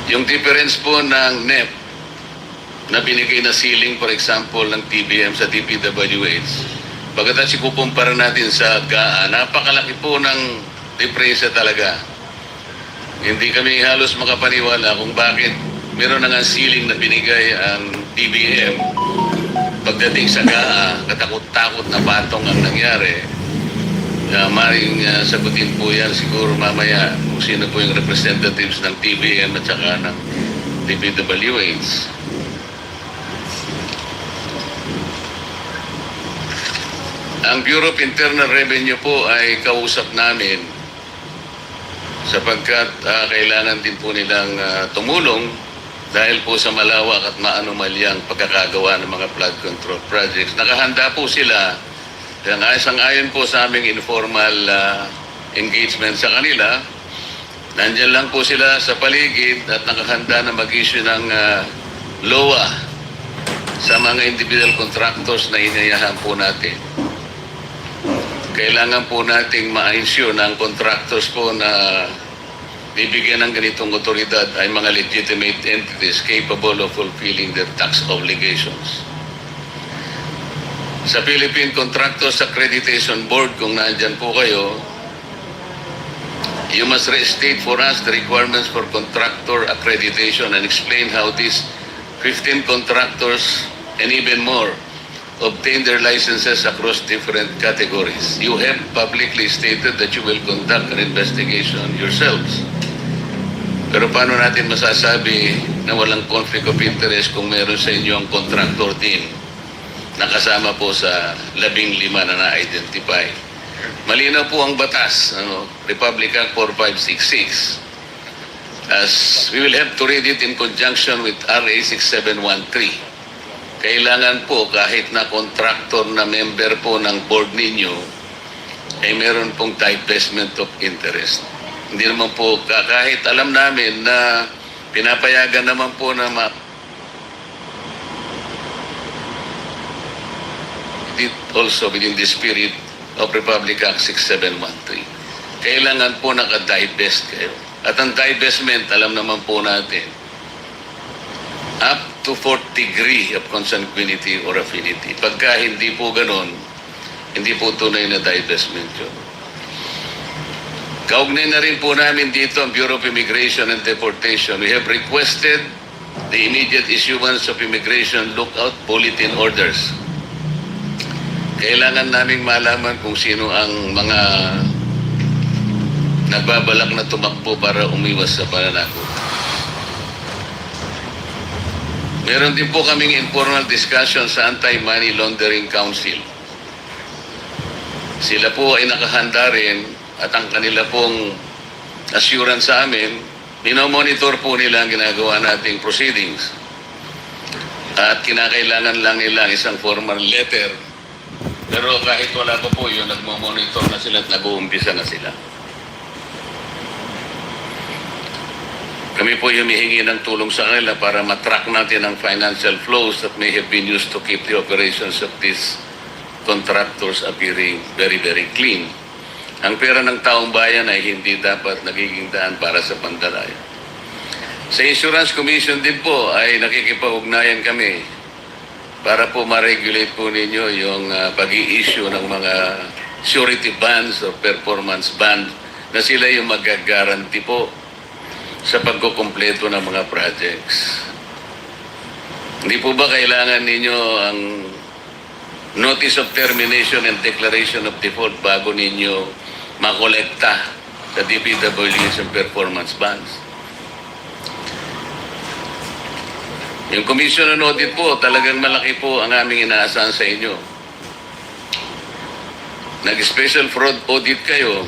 Yung difference po ng NEP na binigay na ceiling, for example, ng TBM sa DPWH, pagkatapos ikukumpara natin sa GAA, napakalaki po ng diferensya talaga. Hindi kami halos makapaniwala kung bakit meron na nga ceiling na binigay ang DBM. Pagdating sa GAA, katakot-takot na patong ang nangyari. Maring sagutin po yan siguro mamaya kung sino po yung representatives ng TBM at saka ng DPWH. Ang Bureau of Internal Revenue po ay kausap namin sapagkat kailangan din po nilang tumulong dahil po sa malawak at maanumalyang pagkakagawa ng mga flood control projects. Nakahanda po sila. Ayon po sa aming informal engagement sa kanila, nandyan lang po sila sa paligid at nakahanda na mag-issue ng LOA sa mga individual contractors na inayahan po natin. Kailangan po nating ma-ensure ng contractors po na bibigyan ng ganitong otoridad ay mga legitimate entities capable of fulfilling their tax obligations. Sa Philippine Contractors Accreditation Board, kung nandyan po kayo, you must restate for us the requirements for contractor accreditation and explain how these 15 contractors and even more obtain their licenses across different categories. You have publicly stated that you will conduct an investigation yourselves. Pero paano natin masasabi na walang conflict of interest kung meron sa inyo ang contractor team nakasama po sa 15 na na-identify? Malinaw po ang batas, Republic Act 4566. As we will have to read it in conjunction with RA 6713. Kailangan po kahit na contractor na member po ng board ninyo ay meron pong divestment of interest. Hindi naman po, kahit alam namin na pinapayagan naman po na also within the spirit of Republic Act 6713. Kailangan po naka-divest kayo. At ang divestment, alam naman po natin, up to 4th degree of consanguinity or affinity. Pagka hindi po ganon, hindi po tunay na divestment yun. Kaugnay na rin po namin dito ang Bureau of Immigration and Deportation. We have requested the immediate issuance of Immigration Lookout Bulletin Orders. Kailangan naming malaman kung sino ang mga nagbabalak na tumakbo para umiwas sa pananakot. Meron din po kaming informal discussion sa Anti-Money Laundering Council. Sila po ay nakahanda rin at ang kanila pong assurance sa amin, minomonitor po nila ang ginagawa nating proceedings. At kinakailangan lang nila isang formal letter. Pero kahit wala pa po yun, nagmamonitor na sila at nag-uumpisa na sila. Kami po humihingi ng tulong sa kanila para matrack natin ang financial flows that may have been used to keep the operations of these contractors appearing very, very clean. Ang pera ng taong bayan ay hindi dapat nagiging daan para sa pandalaya. Sa Insurance Commission din po ay nakikipag-ugnayan kami para po ma-regulate po ninyo yung pag-i-issue ng mga surety bonds or performance bond na sila yung mag-guarantee po sa pagkukumpleto ng mga projects. Hindi po ba kailangan ninyo ang notice of termination and declaration of default bago ninyo makolekta sa DPWH and performance bonds? Yung Commission on Audit po, talagang malaki po ang aming inaasahan sa inyo. Nag-special fraud audit kayo.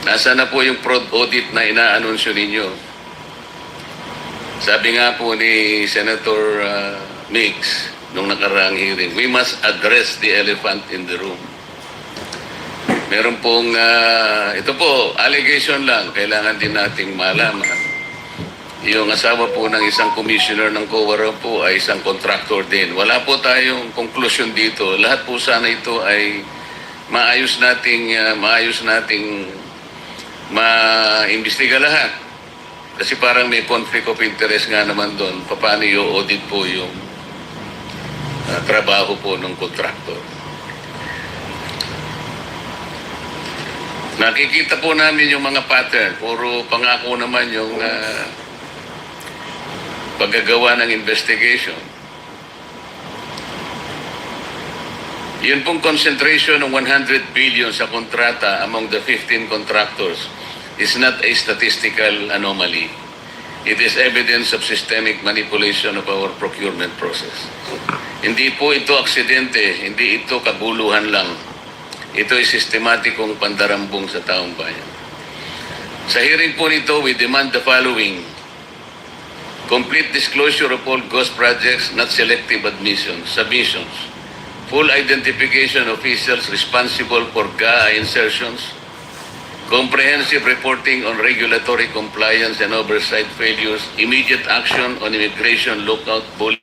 Nasaan na po yung fraud audit na inaanunsyo ninyo? Sabi nga po ni Senator Mix nung nakaraang hearing, we must address the elephant in the room. Meron pong, ito po, allegation lang, kailangan din nating malaman. Yung asawa po ng isang commissioner ng COA po ay isang contractor din. Wala po tayong conclusion dito. Lahat po sana ito ay maayos nating maimbestiga lahat. Kasi parang may conflict of interest nga naman doon. Paano i-audit po yung trabaho po ng contractor. Nakikita po namin yung mga pattern. Puro pangako naman yung paggagawa ng investigation. Yun pong concentration ng 100 billion sa kontrata among the 15 contractors is not a statistical anomaly. It is evidence of systemic manipulation of our procurement process. Hindi po ito aksidente, hindi ito kaguluhan lang. Ito ay sistematikong pandarambong sa taong bayan. Sa hearing po nito, we demand the following: complete disclosure of all ghost projects, not selective submissions. Full identification of officials responsible for GAA insertions. Comprehensive reporting on regulatory compliance and oversight failures. Immediate action on immigration lookout bullying.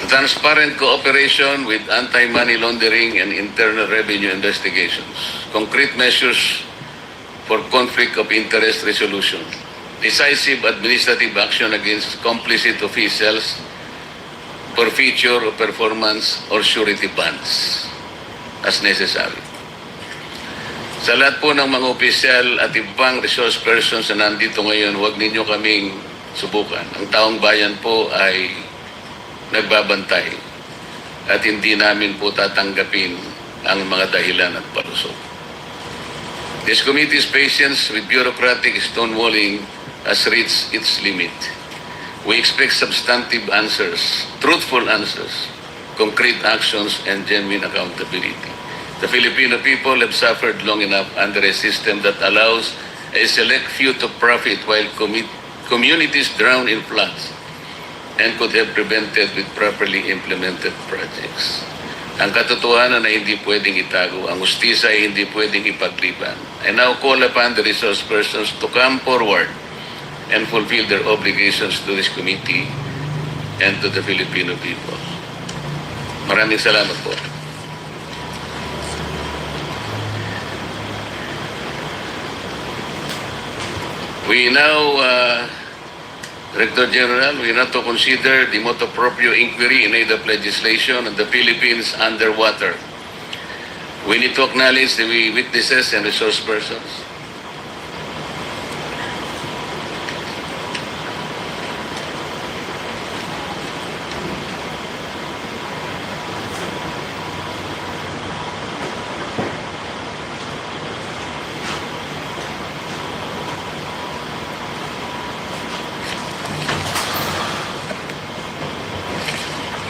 Transparent cooperation with anti-money laundering and internal revenue investigations. Concrete measures for conflict of interest resolution. Decisive administrative action against complicit officials for feature of performance or surety bonds as necessary. Sa lahat po ng mga opisyal at ibang resource persons na nandito ngayon, huwag ninyo kaming subukan. Ang taong bayan po ay nagbabantay at hindi namin po tatanggapin ang mga dahilan at palusot. This committee's patience with bureaucratic stonewalling has reached its limit. We expect substantive answers, truthful answers, concrete actions, and genuine accountability. The Filipino people have suffered long enough under a system that allows a select few to profit while communities drown in floods and could have prevented with properly implemented projects. Ang katotohanan na hindi pwedeng itago, ang hustisya ay hindi pwedeng ipagliban. I now call upon the resource persons to come forward and fulfill their obligations to this committee and to the Filipino people. Maraming salamat po. We now, Director General, we now to consider the motu proprio inquiry in aid of legislation on the Philippines underwater. We need to acknowledge the witnesses and resource persons.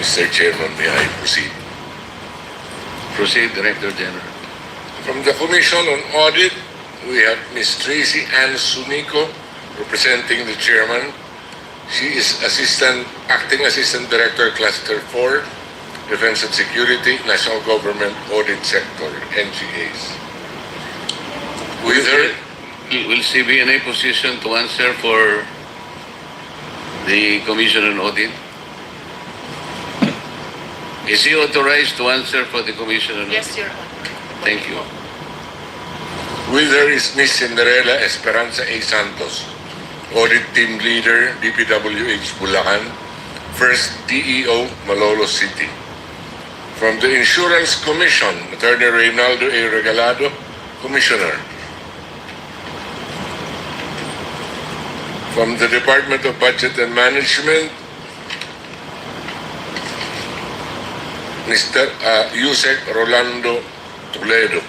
Mr. Chairman, may I proceed? Proceed, Director General. From the Commission on Audit, we have Ms. Tracy Ann Sunico representing the Chairman. She is Acting Assistant Director, Cluster 4, Defense and Security, National Government Audit Sector, NGAs. With her, Will she be in a position to answer for the Commission on Audit? Is he authorized to answer for the Commission on Audit? Yes, Your Honor. Thank you. with her is Ms. Cinderella Esperanza A. Santos, Audit Team Leader, DPWH Bulacan, First DEO, Malolos City. From the Insurance Commission, Attorney Reynaldo A. Regalado, Commissioner. From the Department of Budget and Management, Mr. Yusek Rolando Toledo.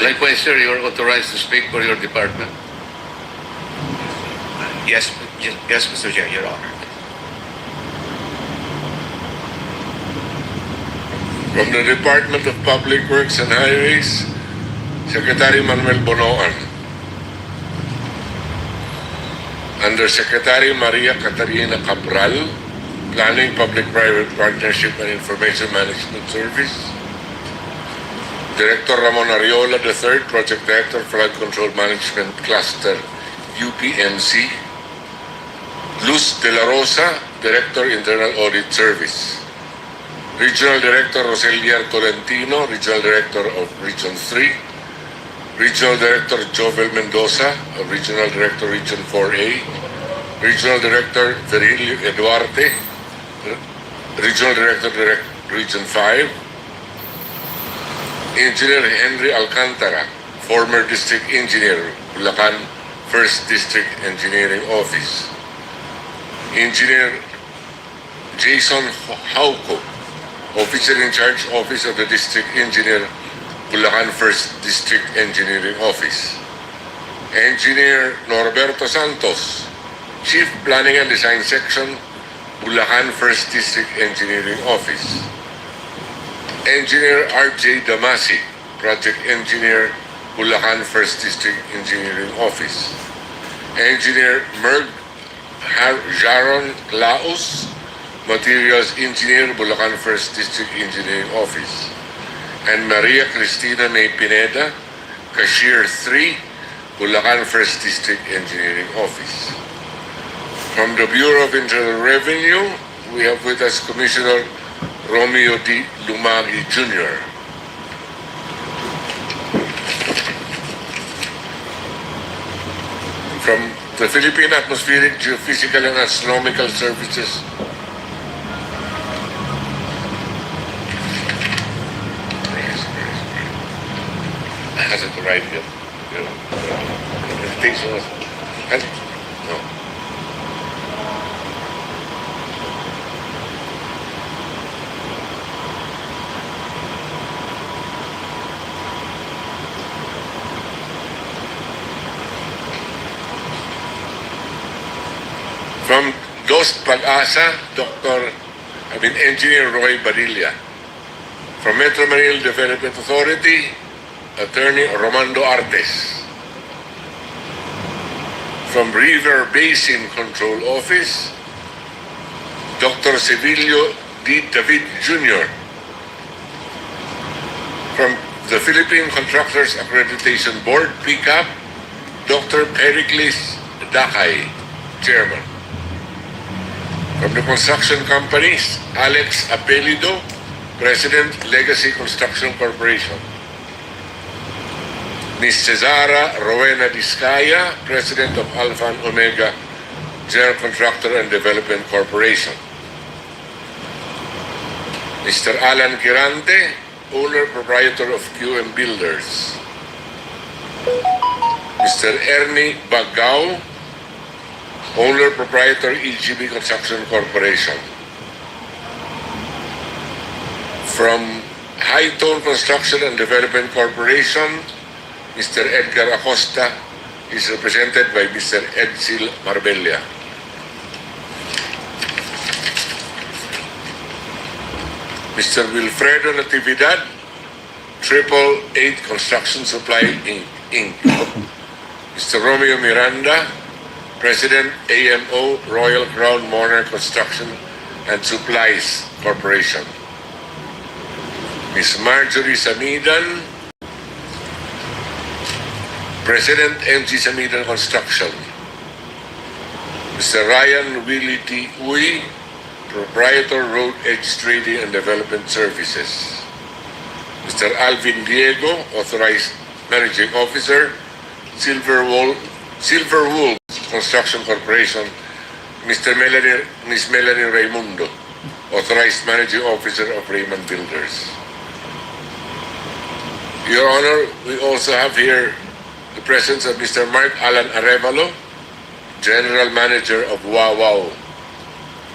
Likewise, sir, you are authorized to speak for your department. Yes, Mr. Chair, Your Honor. From the Department of Public Works and Highways, Secretary Manuel Bonoan. Undersecretary Maria Catarina Cabral, Planning, Public-Private Partnership and Information Management Service. Director Ramon Ariola III, Project Director, Flood Control Management Cluster, UPMC. Luz De La Rosa, Director, Internal Audit Service. Regional Director Roselier Tolentino, Regional Director of Region 3. Regional Director Jovel Mendoza, Regional Director Region 4A, Regional Director Virgilio Eduarte, Regional Director Region 5, Engineer Henry Alcantara, former District Engineer, Bulacan 1st District Engineering Office. Engineer Jason Hauco, Officer in Charge, Office of the District Engineer, Bulacan 1st District Engineering Office. Engineer Norberto Santos, Chief Planning and Design Section, Bulacan 1st District Engineering Office. Engineer R.J. Damasi, Project Engineer, Bulacan 1st District Engineering Office. Engineer Merg Jaron Laos, Materials Engineer, Bulacan 1st District Engineering Office. And Maria Cristina May Pineda, Cashier 3, Bulacan 1st District Engineering Office. From the Bureau of Internal Revenue, we have with us Commissioner Romeo D. Lumagi Jr. From the Philippine Atmospheric, Geophysical and Astronomical Services, has it arrived yet? The invitation was... No. From Dos Pag-asa, Engineer Roy Badilla. From Metro Manila Development Authority, Attorney Romando Artes. From River Basin Control Office, Dr. Sevilio D. David Jr. From the Philippine Contractors Accreditation Board, PCAP, Dr. Pericles Dakay, Chairman. From the construction companies, Alex Apelido, President, Legacy Construction Corporation. Ms. Cesara Rowena Discaya, President of Alpha and Omega General Contractor and Development Corporation. Mr. Alan Quirante, Owner Proprietor of QM Builders. Mr. Ernie Bagao, Owner Proprietor EGB Construction Corporation. From High Tone Construction and Development Corporation, Mr. Edgar Acosta is represented by Mr. Edsel Marbella. Mr. Wilfredo Natividad, 888 Construction Supply Inc. Mr. Romeo Miranda, President AMO Royal Crown Monarch Construction and Supplies Corporation. Ms. Marjorie Samidan, President MG Samidan Construction. Mr. Ryan Willie T. Uy, Proprietor Road Edge Trading and Development Services. Mr. Alvin Diego, Authorized Managing Officer, Silver Wolf Construction Corporation. Ms. Melanie Raimundo, Authorized Managing Officer of Raymond Builders. Your Honor, we also have here the presence of Mr. Mark Alan Arevalo, General Manager of Wawaw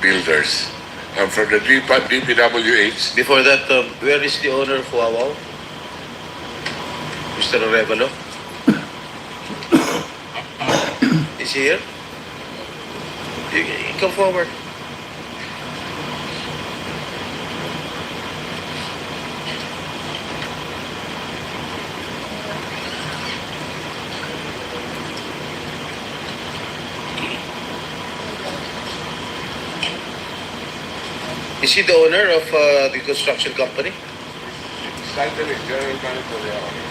Builders. And from the DPWH, Before that, where is the owner of Wawaw? Mr. Arevalo? Is he here? You come forward. Is he the owner of the construction company? title is General Manager, Your Honor.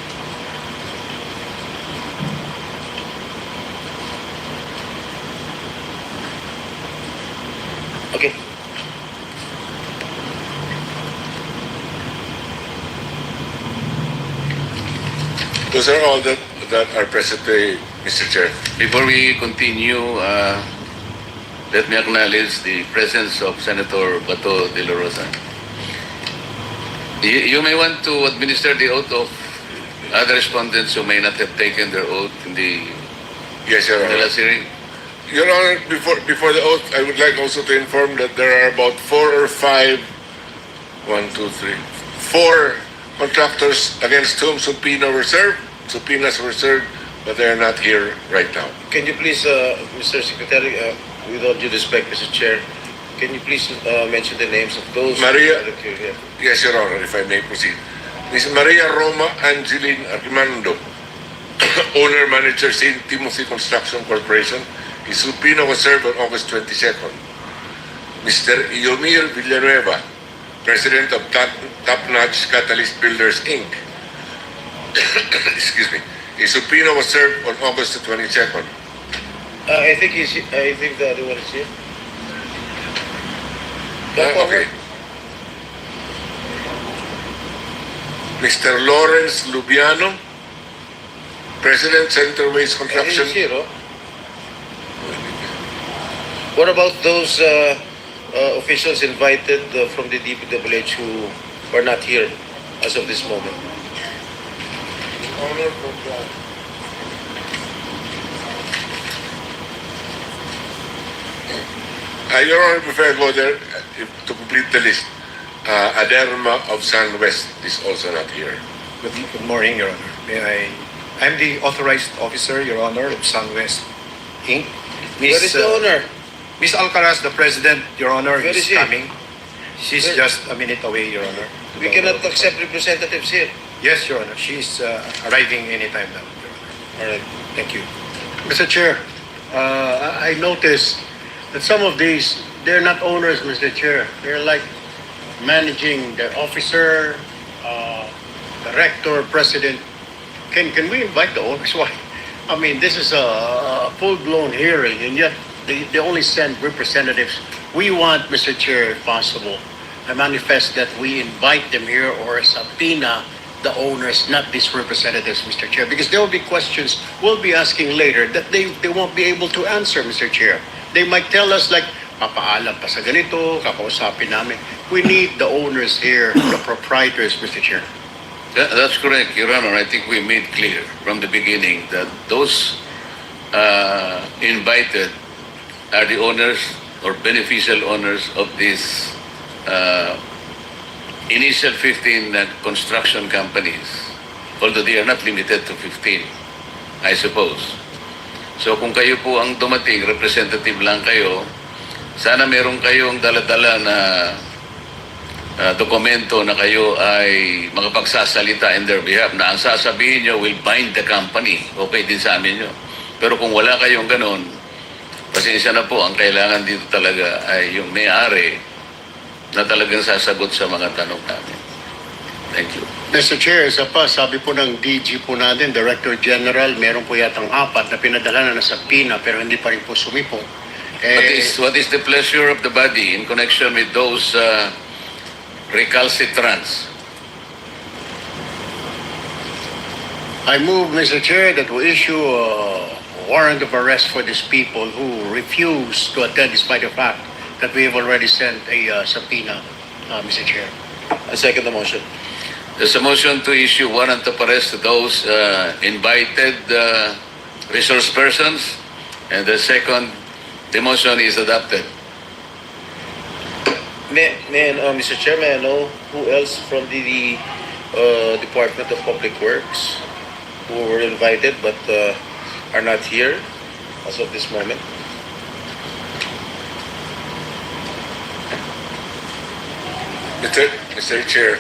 Okay. Those are all that are present today, Mr. Chair. Before we continue, let me acknowledge the presence of Senator Bato de la Rosa. You may want to administer the oath of other respondents who may not have taken their oath in the Yes, Your Honor. last hearing. Your Honor, before the oath, I would like also to inform that there are about 4 or 5, 1, 2, 3, 4 contractors against whom subpoenas were served, but they are not here right now. Can you please, Mr. Secretary, with all due respect, Mr. Chair, can you please mention the names of those Maria- who are here? Yes, Your Honor, if I may proceed. Ms. Maria Roma Angeline Armando, owner-manager, St. Timothy Construction Corporation. His subpoena was served on August 22nd. Mr. Yomir Villanueva, president of Top Notch Catalyst Builders, Inc. Excuse me. His subpoena was served on August 22nd. I think the other one is here. Come forward. Okay. Mr. Lawrence Lubiano, president, Centerways Construction. He's here, oh. What about those officials invited from the DPWH who are not here as of this moment? Your Honor, before I go there, to complete the list, Aderma of Sunwest is also not here. Good morning, Your Honor. I'm the authorized officer, Your Honor, of Sunwest Inc. Where is the owner? Miss Alcaraz, the president, Your Honor, Where is is she? coming. She's Where- just a minute away, Your Honor. We cannot accept representatives here. Yes, Your Honor. She's arriving anytime now, Your Honor. All right. Thank you. Mr. Chair, I noticed that some of these, they're not owners, Mr. Chair. They're like managing the officer, director, president. Can we invite the owners? Why? I mean, this is a full-blown hearing, and yet they only send representatives. We want, Mr. Chair, if possible, I manifest that we invite them here or subpoena the owners, not these representatives, Mr. Chair, because there will be questions we'll be asking later that they won't be able to answer, Mr. Chair. They might tell us like, papaalam pa sa ganito, kakausapin namin. We need the owners here, the proprietors, Mr. Chair. That's correct, Your Honor. I think we made clear from the beginning that those invited are the owners or beneficial owners of these initial 15 construction companies, although they are not limited to 15, I suppose. So kung kayo po ang dumating, representative lang kayo, sana meron kayong dala-dala na dokumento na kayo ay makapagsasalita in their behalf na ang sasabihin nyo will bind the company. Okay din sa amin nyo. Pero kung wala kayong ganon, pasensya na po, ang kailangan dito talaga ay yung may-ari na talagang sasagot sa mga tanong namin. Thank you. Mr. Chair, isa pa, sabi po ng DG po natin, Director General, meron po yatang 4 na pinadala na sa PINA pero hindi pa rin po sumipong. What is the pleasure of the body in connection with those recalcitrants? I move, Mr. Chair, that we issue a warrant of arrest for these people who refuse to attend despite the fact that we have already sent a subpoena, Mr. Chair. I second the motion. There's a motion to issue warrant of arrest to those invited resource persons, and the second, the motion is adopted. Mr. Chair, may I know who else from the Department of Public Works who were invited but are not here as of this moment? Mr. Chair,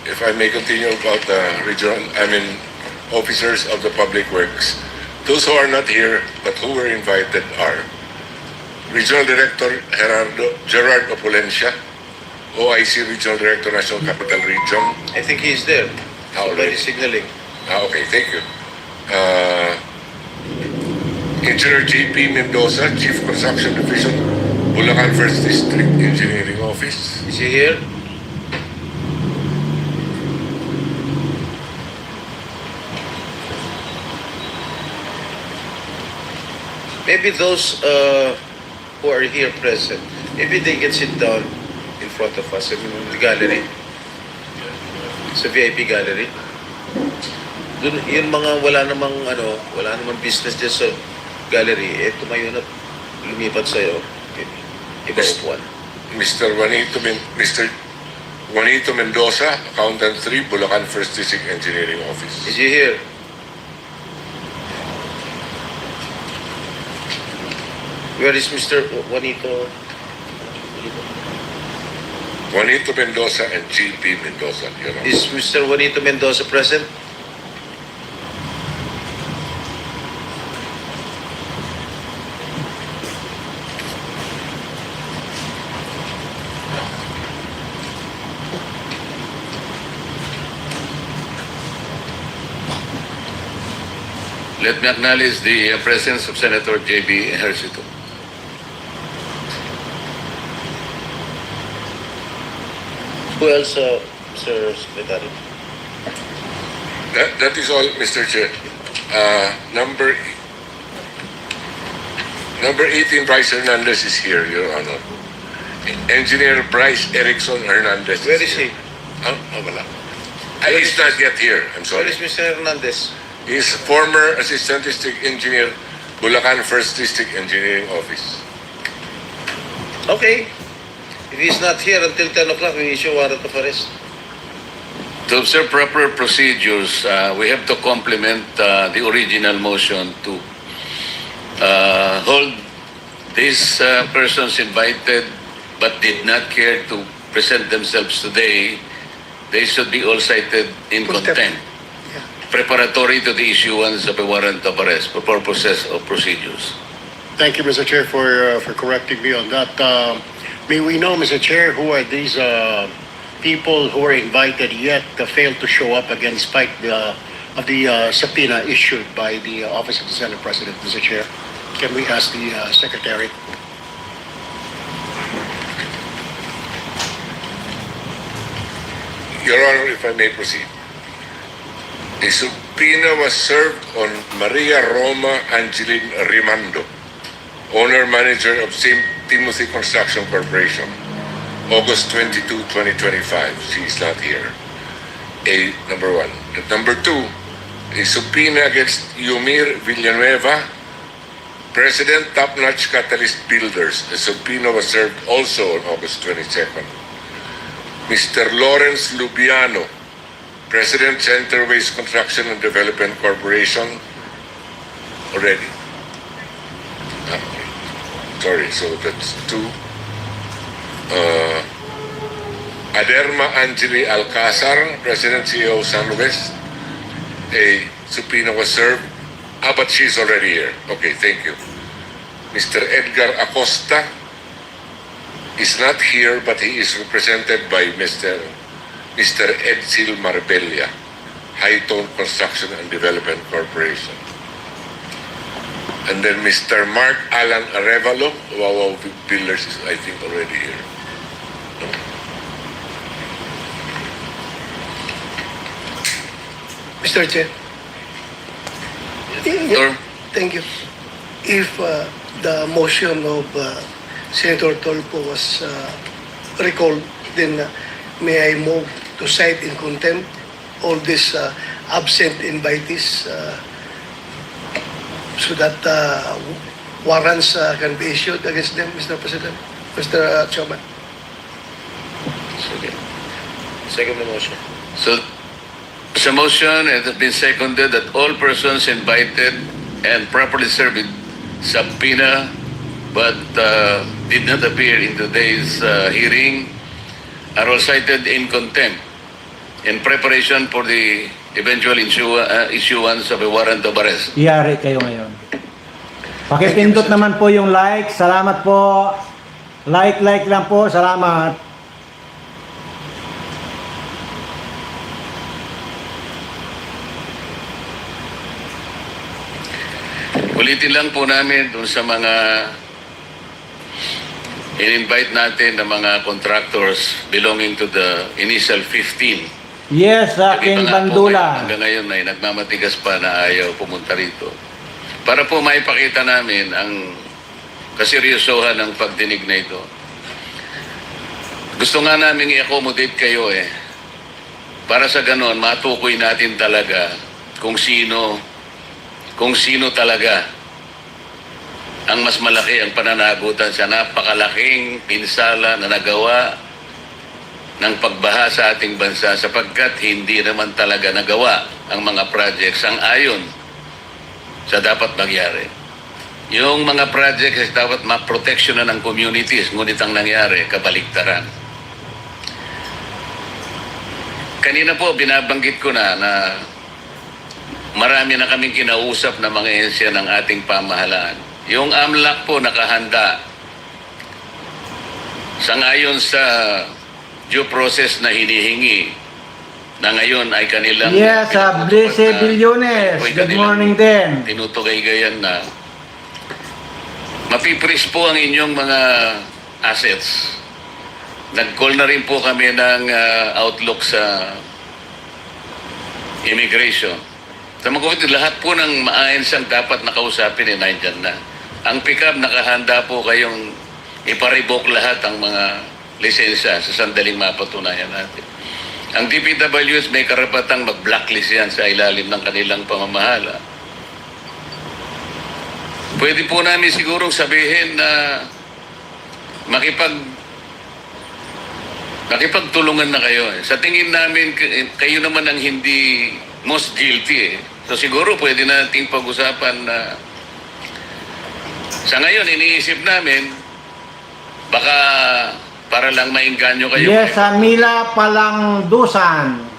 if I may continue about the officers of the Public Works, those who are not here but who were invited are Regional Director Gerard Opulencia, OIC Regional Director, National Capital Region. I think he is there. Already. Already signaling. Okay, thank you. Engineer JP Mendoza, Chief Construction Division, Bulacan First District Engineering Office. Is he here? maybe those who are here present, maybe they can sit down in front of us in the gallery, sa VIP gallery. Dun, yung mga wala namang business dyan sa gallery, tumayo na lumipat sa'yo. Iba upuan. Mr. Juanito Mendoza, Accountant 3, Bulacan 1st District Engineering Office. Is he here? Where is Mr. Juanito? Juanito Mendoza and GP Mendoza, Your Honor. Is Mr. Juanito Mendoza present? Let me acknowledge the presence of Senator J.B. Ejercito. Who else, Mr. Secretary? That is all, Mr. Chair. Number 18, Bryce Hernandez is here, Your Honor. Engineer Bryce Erickson Hernandez. Where is he? Wala. He's not yet here. I'm Where sorry. is Mr. Hernandez? He's former Assistant District Engineer, Bulacan 1st District Engineering Office. Okay. If he's not here until 10 o'clock, we issue warrant of arrest. To observe proper procedures, we have to complement the original motion to hold these persons invited but did not care to present themselves today. They should be all cited in contempt, preparatory to the issuance of a warrant of arrest for purposes of procedures. Thank you, Mr. Chair, for correcting me on that. May we know, Mr. Chair, who are these people who are invited yet failed to show up again despite of the subpoena issued by the Office of the Senate President, Mr. Chair? Can we ask the Secretary? Your Honor, if I may proceed. A subpoena was served on Maria Roma Angeline Rimando, owner-manager of St. Timothy Construction Corporation, August 22, 2025. She is not here. Number one. And number two, a subpoena against Yumir Villanueva, President Top Notch Catalyst Builders. The subpoena was served also on August 22nd. Mr. Lawrence Lubiano, President Centerways Construction and Development Corporation, already. Sorry, so that's two. Aderma Angeli Alcazar, President CEO SunWest. A subpoena was served. But she's already here. Okay, thank you. Mr. Edgar Acosta is not here, but he is represented by Mr. Edsel Marbella, Hightone Construction and Development Corporation. And then Mr. Mark Alan Arevalo, Wawaw Builders, is I think already here. Mr. Chair. Sir? Thank you. If the motion of Senator Tolpo was recalled, then may I move to cite in contempt all these absent invitees so that warrants can be issued against them, Mr. President, Mr. Chairman. Okay. Second the motion. So, there's a motion, it has been seconded that all persons invited and properly served with subpoena but did not appear in today's hearing are all cited in contempt in preparation for the eventual issuance of a warrant of arrest. Iyari kayo ngayon. Pakipindot naman po yung like. Salamat po. Like lang po. Salamat. Ulitin lang po namin dun sa mga in-invite natin ng mga contractors belonging to the initial 15. Yes, sa aking Iba nga po, bandula. hanggang ngayon ay nagmamatigas pa na ayaw pumunta rito. para po maipakita namin ang kaseryosohan ng pagdinig na ito. Gusto nga namin i-accommodate kayo para sa ganon, matukoy natin talaga kung sino talaga ang mas malaki ang pananagutan sa napakalaking pinsala na nagawa ng pagbaha sa ating bansa sapagkat hindi naman talaga nagawa ang mga projects ang ayon sa dapat mangyari. Yung mga projects dapat ma-protectionan ng communities, ngunit ang nangyari, kabaligtaran. Kanina po, binabanggit ko na marami na kaming kinausap na mga ehensya ng ating pamahalaan. Yung AMLAC po nakahanda sangayon sa due process na hinihingi na ngayon ay kanilang Yes, Blesse Billones. Good morning din. tinutugay-gayan na mapipris po ang inyong mga assets. Nag-call na rin po kami ng outlook sa immigration. Sa mga kapatid, lahat po ng maaensang dapat nakausapin nandyan na. Ang pick-up, nakahanda po kayong iparevoke lahat ang mga lisensya sa sandaling mapatunayan natin. Ang DPWs may karapatang mag-blacklist yan sa ilalim ng kanilang pamamahala. Pwede po namin sigurong sabihin na makipagtulungan na kayo. Sa tingin namin, kayo naman ang hindi most guilty. So siguro pwede nating pag-usapan na sa ngayon, iniisip namin, baka para lang maingganyo kayo. Yes, Mila Palangdusan.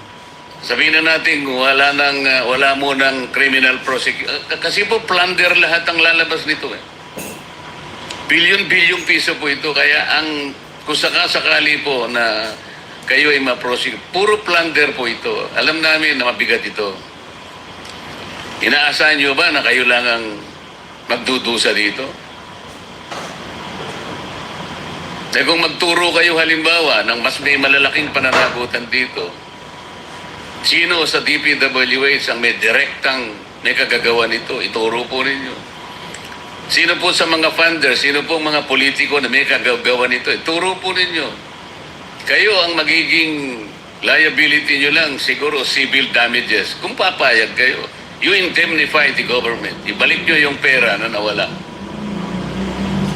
Sabihin na natin, wala mo ng criminal prosecution. Kasi po, plunder lahat ang lalabas nito. Bilyon-bilyong piso po ito. Kaya kung sakali po na kayo ay ma-prosecute, puro plunder po ito. Alam namin na mabigat ito. Inaasahan nyo ba na kayo lang ang magdudusa dito? Eh kung magturo kayo halimbawa ng mas may malalaking pananagutan dito, sino sa DPWH ang may direktang may kagagawa nito? Ituro po ninyo. Sino po sa mga funders, sino po mga politiko na may kagagawa nito? Ituro po ninyo. Kayo ang magiging liability nyo lang, siguro civil damages. Kung papayag kayo, you indemnify the government. Ibalik nyo yung pera na nawala.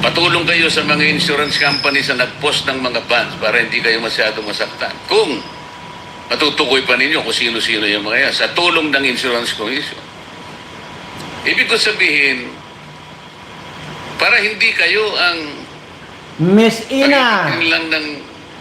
Patulong kayo sa mga insurance companies na nag-post ng mga bonds para hindi kayo masyadong masaktan. Kung matutukoy pa ninyo kung sino-sino yung mga yan, sa tulong ng insurance commission. Ibig ko sabihin, para hindi kayo ang Miss Ina, pagiging lang ng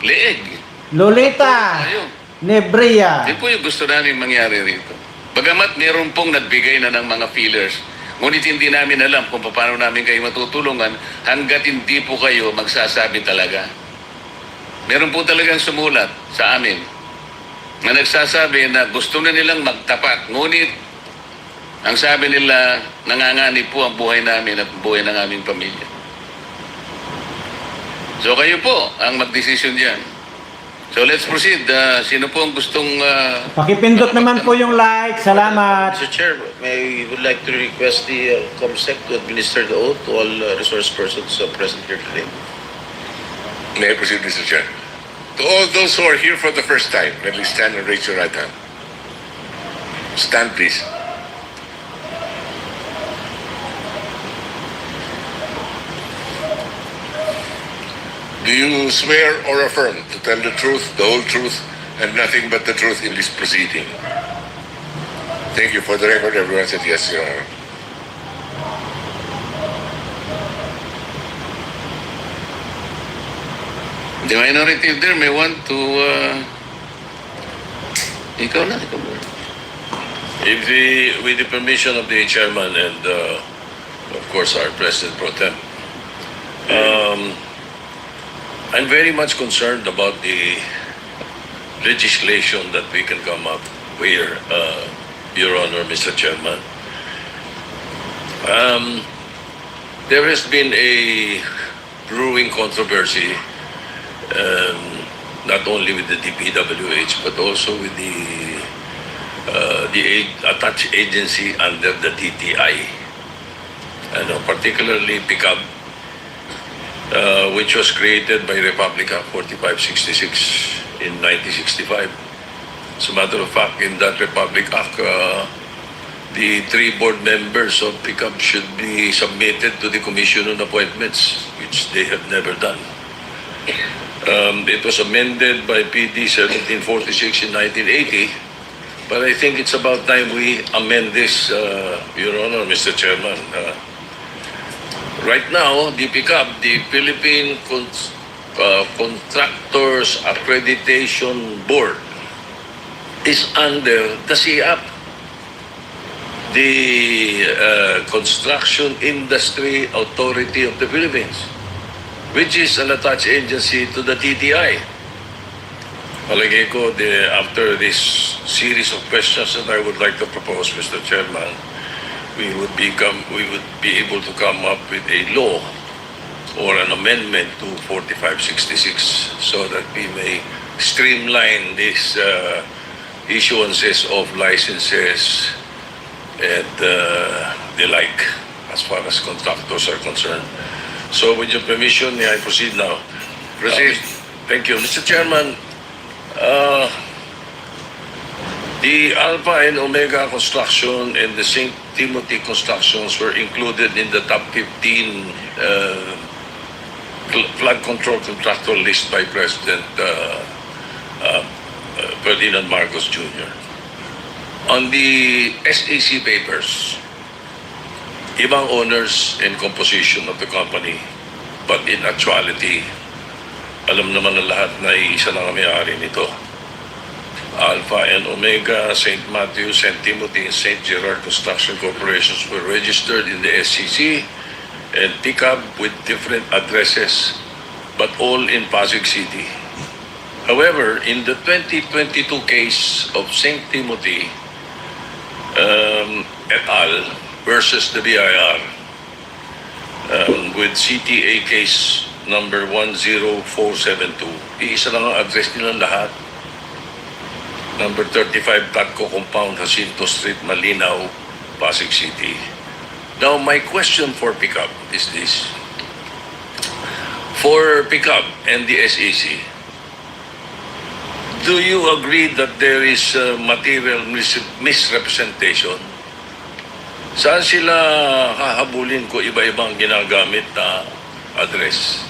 leeg. Lolita, Ayun. Nebria. Yan po yung gusto namin mangyari rito. Bagamat meron pong nagbigay na ng mga feelers, ngunit hindi namin alam kung paano namin kayo matutulungan hanggat hindi po kayo magsasabi talaga. Meron po talagang sumulat sa amin na nagsasabi na gusto na nilang magtapat, ngunit ang sabi nila, nanganganib po ang buhay namin at buhay ng aming pamilya. So kayo po ang magdesisyon diyan. So let's proceed. Sino po ang gustong... Pakipindot naman po yung like. Salamat. Mr. Chair, I would like to request the COMSEC to administer the oath to all resource persons present here today. May I proceed, Mr. Chair? To all those who are here for the first time, kindly stand and raise your right hand. Stand, please. Do you swear or affirm to tell the truth, the whole truth, and nothing but the truth in this proceeding? Thank you. For the record, everyone said yes, Your Honor. The minority there may want to... Ikaw na. With the permission of the chairman and of course our President Pro Tem, I'm very much concerned about the legislation that we can come up here, Your Honor, Mr. Chairman. There has been a brewing controversy, not only with the DPWH but also with the attached agency under the DTI. particularly pickup, which was created by Republic Act 4566 in 1965. As a matter of fact, in that Republic Act, the 3 board members of pickup should be submitted to the Commission on Appointments, which they have never done. It was amended by PD 1746 in 1980, but I think it's about time we amend this, Your Honor, Mr. Chairman. Right now, the pickup, the Philippine Contractors Accreditation Board, is under the CIAP, the Construction Industry Authority of the Philippines, which is an attached agency to the TTI. Palagay ko, after this series of questions that I would like to propose, Mr. Chairman, we would be able to come up with a law or an amendment to 4566 so that we may streamline these issuances of licenses and the like as far as contractors are concerned. So with your permission, may I proceed now? Proceed. Thank you. Mr. Chairman, the Alpha and Omega construction and the St. Timothy constructions were included in the top 15 flood control contractor list by President Ferdinand Marcos Jr. On the SEC papers, ibang owners and composition of the company, but in actuality, alam naman ng lahat na isa lang ang may-ari nito. Alpha and Omega, St. Matthew, St. Timothy, and St. Gerard Construction Corporations were registered in the SEC and pick up with different addresses, but all in Pasig City. However, in the 2022 case of St. Timothy et al. Versus the BIR, with CTA case number 10472, iisa lang ang address nilang lahat. Number 35 Tatco Compound, Jacinto Street, Malinaw, Pasig City. Now, my question for pickup is this. For pickup and the SEC, do you agree that there is material misrepresentation? Saan sila hahabulin ko iba-ibang ginagamit na address?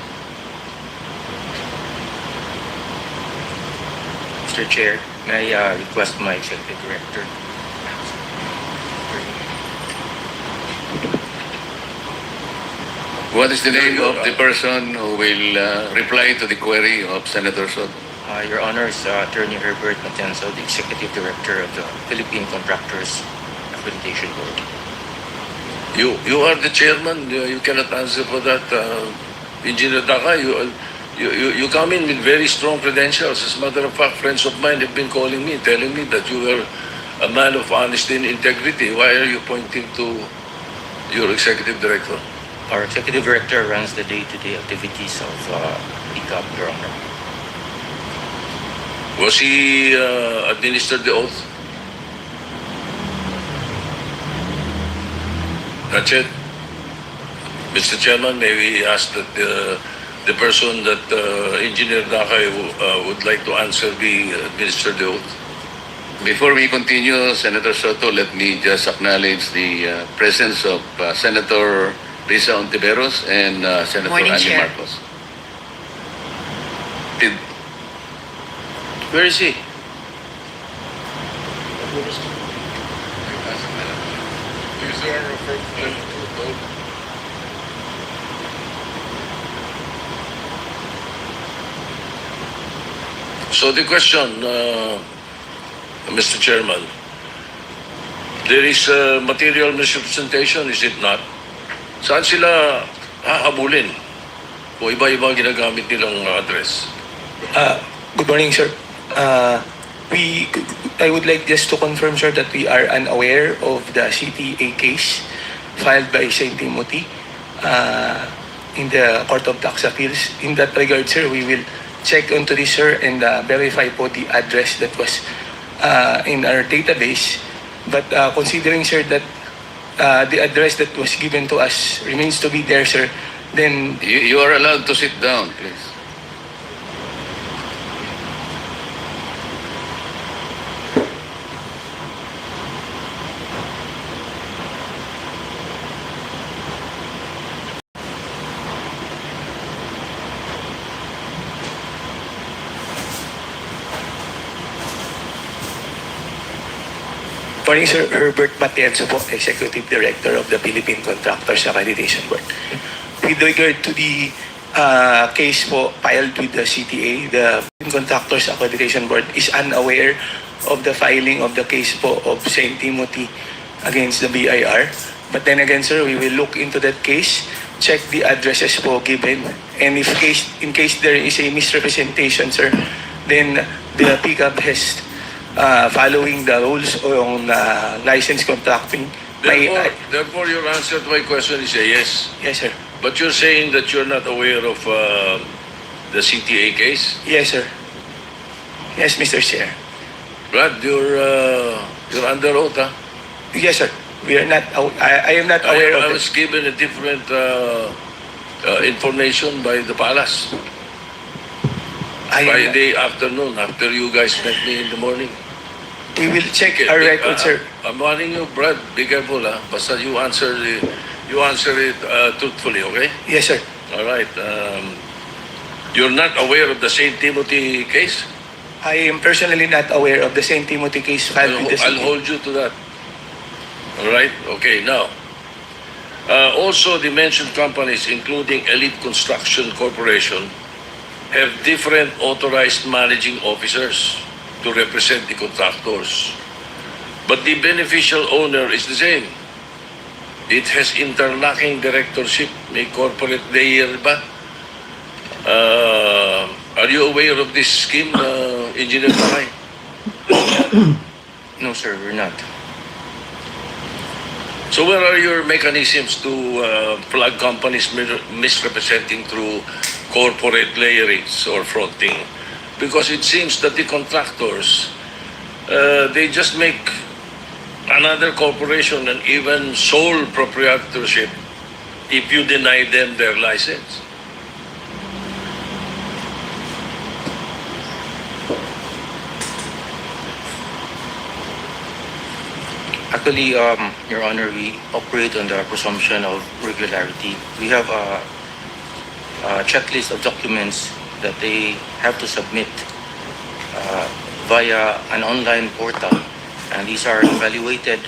Mr. Chair, may I request my Executive Director? What is the name of the person who will reply to the query of Senator Soto? Your Honor, Attorney Herbert Matienzo, the Executive Director of the Philippine Contractors Accreditation Board. You are the chairman. You cannot answer for that. Engineer Daka, you come in with very strong credentials. As a matter of fact, friends of mine have been calling me, telling me that you are a man of honesty and integrity. Why are you pointing to your executive director? Our Executive Director runs the day-to-day activities of PICAP, Your Honor. Was he administered the oath? That's it. Mr. Chairman, may we ask that the person that Engineer Dakay would like to answer be administered the oath? Before we continue, Senator Soto, let me just acknowledge the presence of Senator Risa Ontiveros and Senator Morning, Annie Chair. Marcos. Where is he? So the question, Mr. Chairman, there is material misrepresentation, is it not? Saan sila hahabulin? O iba-iba ginagamit nilang address? Good morning, sir. I would like just to confirm, sir, that we are unaware of the CTA case filed by St. Timothy in the Court of Tax Appeals. In that regard, sir, we will check onto this, sir, and verify po the address that was in our database. But considering, sir, that the address that was given to us remains to be there, sir, then You are allowed to sit down, please. Morning, Sir Herbert Matienzo po, Executive Director of the Philippine Contractors Accreditation Board. With regard to the case po filed with the CTA, the Philippine Contractors Accreditation Board is unaware of the filing of the case po of St. Timothy against the BIR. But then again, sir, we will look into that case, check the addresses po given, and if in case there is a misrepresentation, sir, then the PCAB has following the rules on license contracting. Therefore, your answer to my question is a yes. Yes, sir. But you're saying that you're not aware of the CTA case? Yes, sir. Yes, Mr. Chair. Brad, you're under oath, huh? Yes, sir. We are not. I am not aware I of was this. given a different information by the palace. Friday afternoon, after you guys met me in the morning. We will check our record, sir. I'm warning you, Brad. Be careful, ha? Basta you answer it truthfully, okay? Yes, sir. All right. You're not aware of the St. Timothy case? I am personally not aware of the St. Timothy case filed with the I'll city. hold you to that. All right? Okay, now. Also, the mentioned companies, including Elite Construction Corporation, have different authorized managing officers to represent the contractors. But the beneficial owner is the same. It has interlocking directorship. May corporate layer ba? Are you aware of this scheme, Engineer Takay? No, sir, we're not. So where are your mechanisms to flag companies misrepresenting through corporate layerings or fronting? Because it seems that the contractors, they just make another corporation and even sole proprietorship if you deny them their license. Actually, Your Honor, we operate on the presumption of regularity. We have a checklist of documents that they have to submit via an online portal, and these are evaluated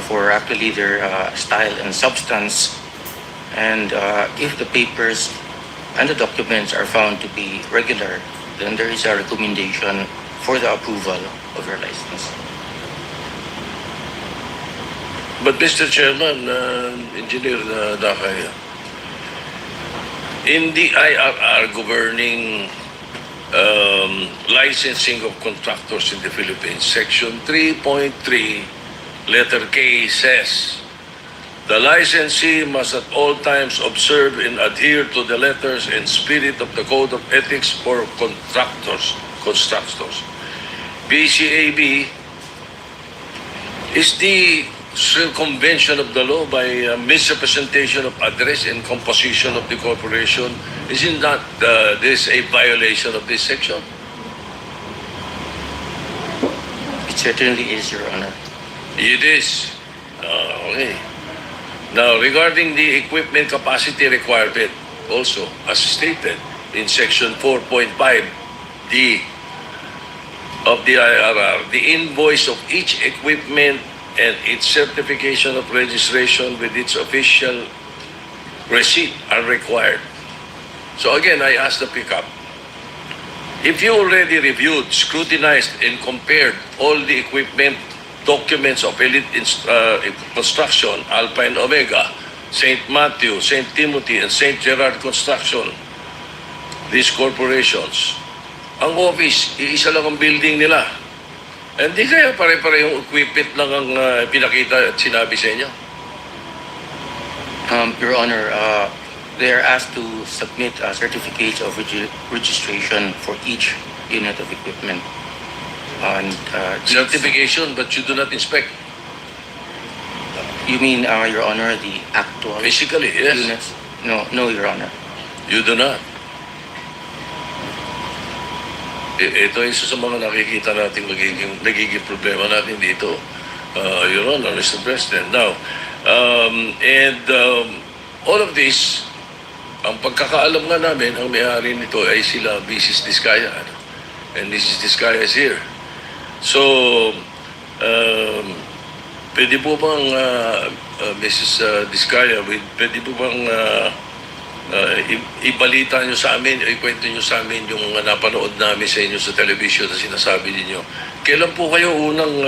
for actually their style and substance. And if the papers and the documents are found to be regular, then there is a recommendation for the approval of your license. But Mr. Chairman, Engineer Dakay, in the IRR governing licensing of contractors in the Philippines, Section 3.3, letter K says, the licensee must at all times observe and adhere to the letters and spirit of the Code of Ethics for Contractors. BCAB is the circumvention of the law by misrepresentation of address and composition of the corporation. Isn't that this a violation of this section? It certainly is, Your Honor. It is. Okay. Now, regarding the equipment capacity requirement, also, as stated in Section 4.5D of the IRR, the invoice of each equipment and its certification of registration with its official receipt are required. So again, I ask the pickup, if you already reviewed, scrutinized, and compared all the equipment documents of Elite Construction, Alpine Omega, St. Matthew, St. Timothy, and St. Gerard Construction, these corporations, ang office, iisa lang ang building nila. Hindi kaya pare-parehong equipment lang ang pinakita at sinabi sa inyo? Your Honor, they are asked to submit certificates of registration for each unit of equipment. And Certification, but you do not inspect. You mean, Your Honor, the actual Physically, yes. units? No, Your Honor. You do not. Ito isa sa mga nakikita natin nagiging problema natin dito. Your Honor, Mr. President. Now, all of this, ang pagkakaalam nga namin, ang may-ari nito ay sila Mrs. Diskaya. And Mrs. Diskaya is here. So, pwede po bang, Mrs. Diskaya, pwede po bang ibalita nyo sa amin, ikwento nyo sa amin yung mga napanood namin sa inyo sa television na sinasabi ninyo. Kailan po kayo unang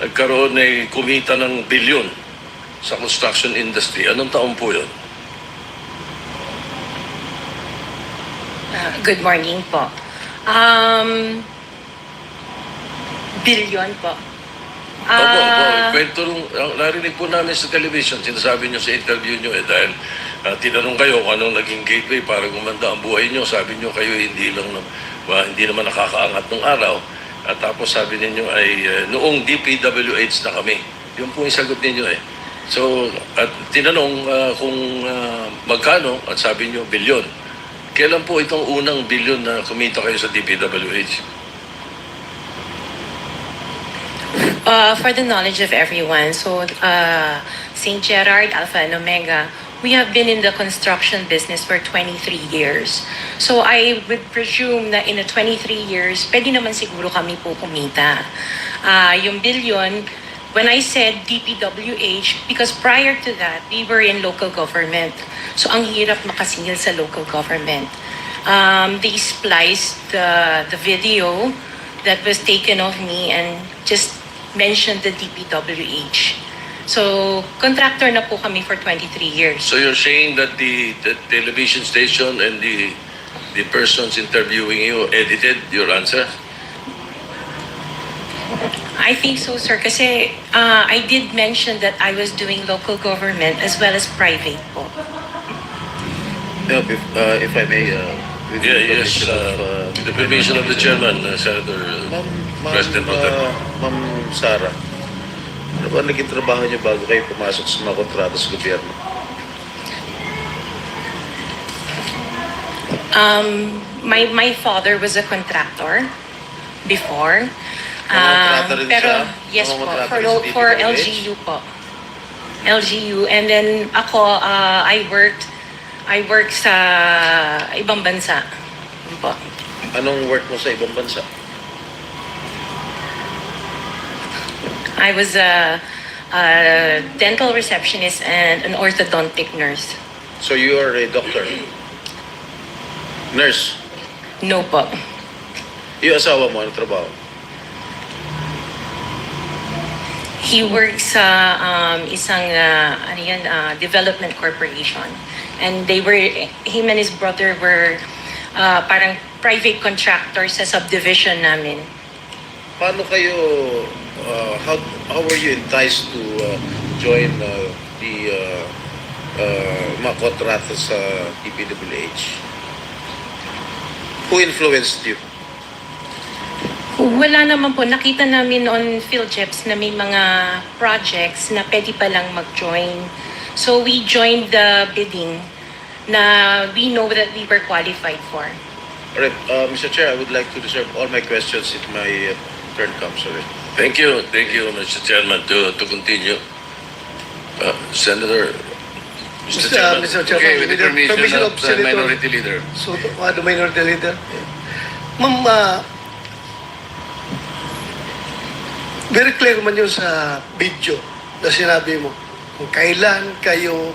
nagkaroon ay kumita ng bilyon sa construction industry? Anong taon po yun? Good morning po. Billion po. Opo. Kwento narinig po namin sa television, sinasabi nyo sa interview nyo dahil tinanong kayo kung anong naging gateway para gumanda ang buhay nyo. Sabi nyo kayo hindi naman nakakaangat ng araw. At tapos sabi ninyo ay noong DPWH na kami. Yun po yung sagot ninyo eh. So, at tinanong kung magkano at sabi nyo bilyon. Kailan po itong unang bilyon na kumita kayo sa DPWH? For the knowledge of everyone, so St. Gerard, Alpha and Omega, we have been in the construction business for 23 years. So I would presume na in the 23 years, pwede naman siguro kami po kumita. Yung billion, when I said DPWH, because prior to that, we were in local government. So ang hirap makasingil sa local government. They spliced the video that was taken of me and just mentioned the DPWH. So, contractor na po kami for 23 years. So you're saying that the television station and the persons interviewing you edited your answer? I think so, sir. Kasi I did mention that I was doing local government as well as private po. If I may, with the permission of the chairman, Senator President Contempt. Ma'am Sara, ano ba naging trabaho niyo bago kayo pumasok sa mga kontrata sa gobyerno? My father was a contractor before. Contractor rin pero siya? yes po, Contractor rin sa for DPWH? LGU po. LGU, and then ako I worked sa ibang bansa. Yun po. Anong work mo sa ibang bansa? I was a dental receptionist and an orthodontic nurse. So you are a doctor? Nurse? No po. Yung asawa mo, ano trabaho? He works sa isang development corporation. And him and his brother were parang private contractors sa subdivision namin. Paano kayo, how were you enticed to join the mga kontrata sa DPWH? Who influenced you? Wala naman po. Nakita namin on PhilJeps na may mga projects na pwede palang mag-join. So we joined the bidding na we know that we were qualified for. Alright, Mr. Chair, I would like to reserve all my questions if my turn comes. Alright. Thank you, Mr. Chairman, to continue. Senator, Mr. Chairman. Mr. Chairman, Okay, with the permission of the Senator Minority Leader. Soto, the Minority Leader. Ma'am, very clear man yun sa video na sinabi mo. Kung kailan kayo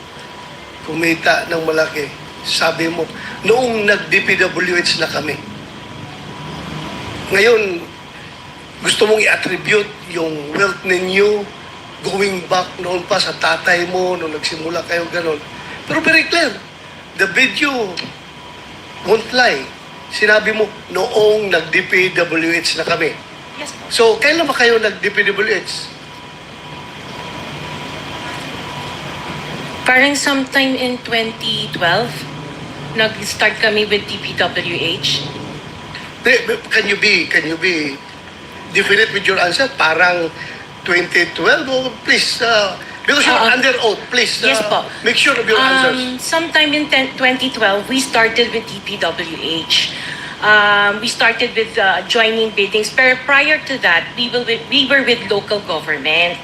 kumita ng malaki, sabi mo, noong nag-DPWH na kami. Ngayon, gusto mong i-attribute yung wealth ninyo going back noon pa sa tatay mo, nung nagsimula kayo ganon. Pero very clear, the video won't lie. Sinabi mo, noong nag-DPWH na kami. Yes po. So, kailan ba kayo nag-DPWH? Parang sometime in 2012, nag-start kami with DPWH. Can you be definite with your answer? Parang 2012? Oh, please, Because you're under oath, please Yes po. make sure of your answers. Sometime in 2012, we started with DPWH. We started with joining biddings. Pero prior to that, we were with local government.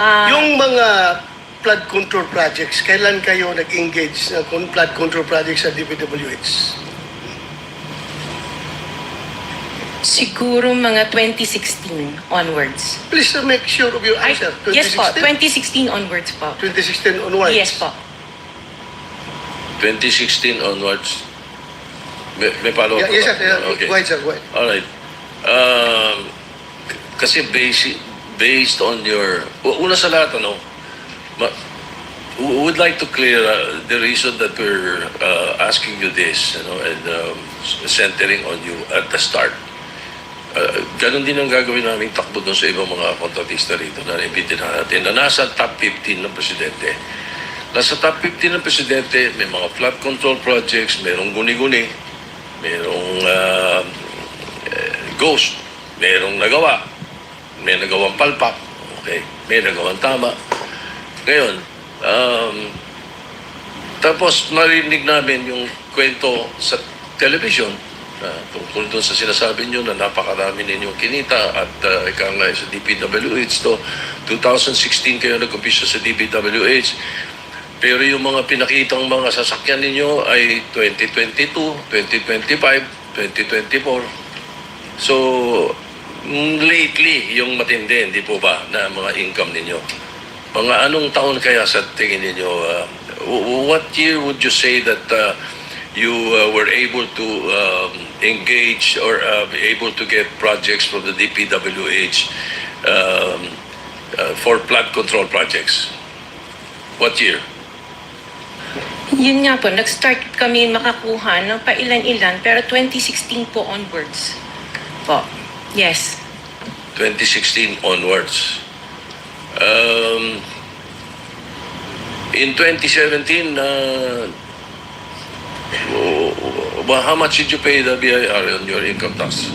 Yung mga flood control projects, kailan kayo nag-engage na flood control projects sa DPWH? Siguro mga 2016 onwards. Please make sure of your answer. Yes po, 2016 onwards po. 2016 onwards. Yes po. 2016 onwards. May follow-up Yes, sir. Okay. Go ahead, sir. Go ahead. All right. Kasi based on your... Una sa lahat, we would like to clear the reason that we're asking you this, and centering on you at the start. Ganon din ang gagawin namin takbo doon sa ibang mga kontratista rito na imbitin natin na nasa top 15 ng presidente. Nasa top 15 ng presidente, may mga flood control projects, merong guni-guni, merong ghost, merong nagawa, may nagawang palpak, okay, may nagawang tama. Ngayon, tapos narinig namin yung kwento sa television tungkol doon sa sinasabi nyo na napakarami ninyong kinita at ika nga sa DPWH to 2016 kayo nag-umpisa sa DPWH, pero yung mga pinakitang mga sasakyan ninyo ay 2022, 2025, 2024. So lately yung matindi, hindi po ba, na mga income ninyo? Mga anong taon kaya sa tingin ninyo? What year would you say that you were able to engage or be able to get projects from the DPWH for flood control projects? What year? Yun nga po, nag-start kami makakuha ng pailan-ilan, pero 2016 po onwards po. Yes. 2016 onwards. In 2017, how much did you pay the BIR on your income tax?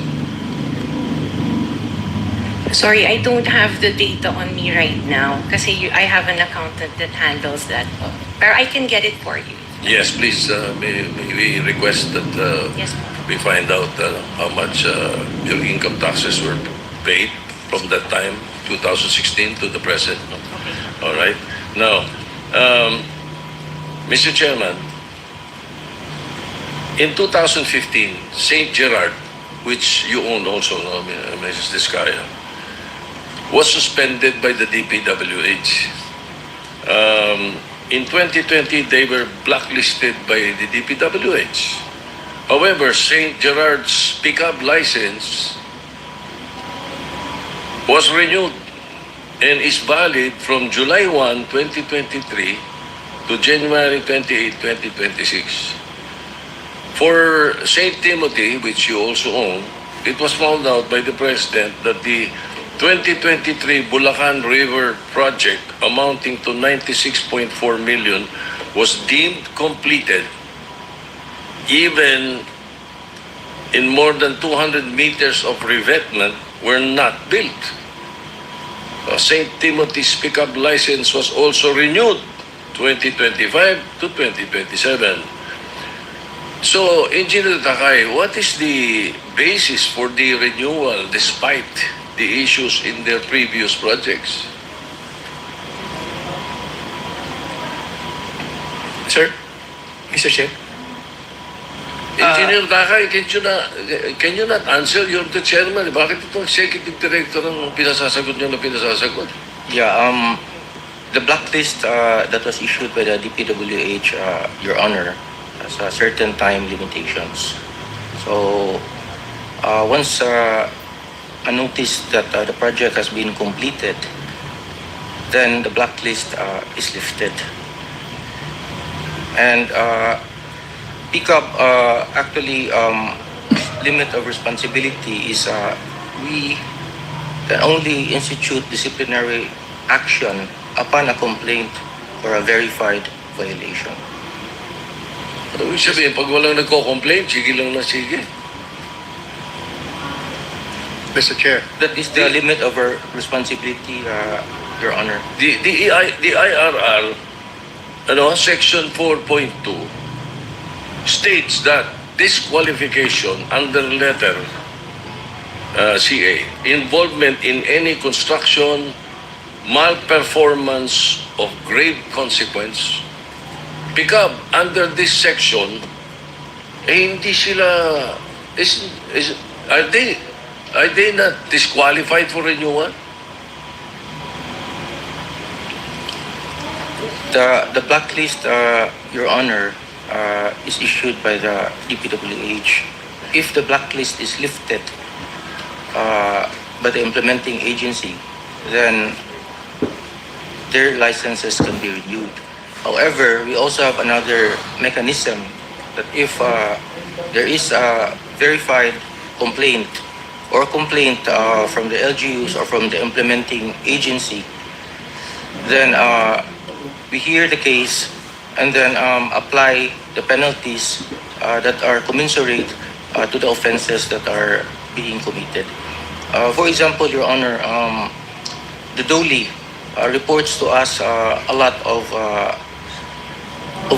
Sorry, I don't have the data on me right now kasi I have an accountant that handles that po. Pero I can get it for you. Yes, please. May we request that Yes. we find out how much your income taxes were paid from that time, 2016 to the present. All right. Now, Mr. Chairman, in 2015, St. Gerard, which you own also, Mrs. Discaya, was suspended by the DPWH. In 2020, they were blacklisted by the DPWH. However, St. Gerard's pickup license was renewed and is valid from July 1, 2023 to January 28, 2026. For St. Timothy, which you also own, it was found out by the President that the 2023 Bulacan River project amounting to 96.4 million was deemed completed even in more than 200 meters of revetment were not built. St. Timothy's pickup license was also renewed 2025 to 2027. So, Engineer Takay, what is the basis for the renewal despite the issues in their previous projects? Sir, Mr. Chair. Engineer Takay, can you not answer? You're the chairman. Bakit itong executive director ang pinasasagot niyo na pinasasagot? Yeah, the blacklist that was issued by the DPWH, Your Honor, has certain time limitations. So, once a notice that the project has been completed, then the blacklist is lifted. And pickup actually limit of responsibility is we can only institute disciplinary action upon a complaint or a verified violation. Ano ibig sabihin? Pag walang nagko-complain, sige lang na sige. Mr. Chair. That is the limit of our responsibility, Your Honor. The IRR, Section 4.2 states that disqualification under letter CA, involvement in any construction, malperformance of grave consequence, pick up under this section, hindi sila, are they not disqualified for renewal? The blacklist, Your Honor, is issued by the DPWH. If the blacklist is lifted by the implementing agency, then their licenses can be renewed. However, we also have another mechanism that if there is a verified complaint from the LGUs or from the implementing agency, then we hear the case and then apply the penalties that are commensurate to the offenses that are being committed. For example, Your Honor, the DOLI reports to us a lot of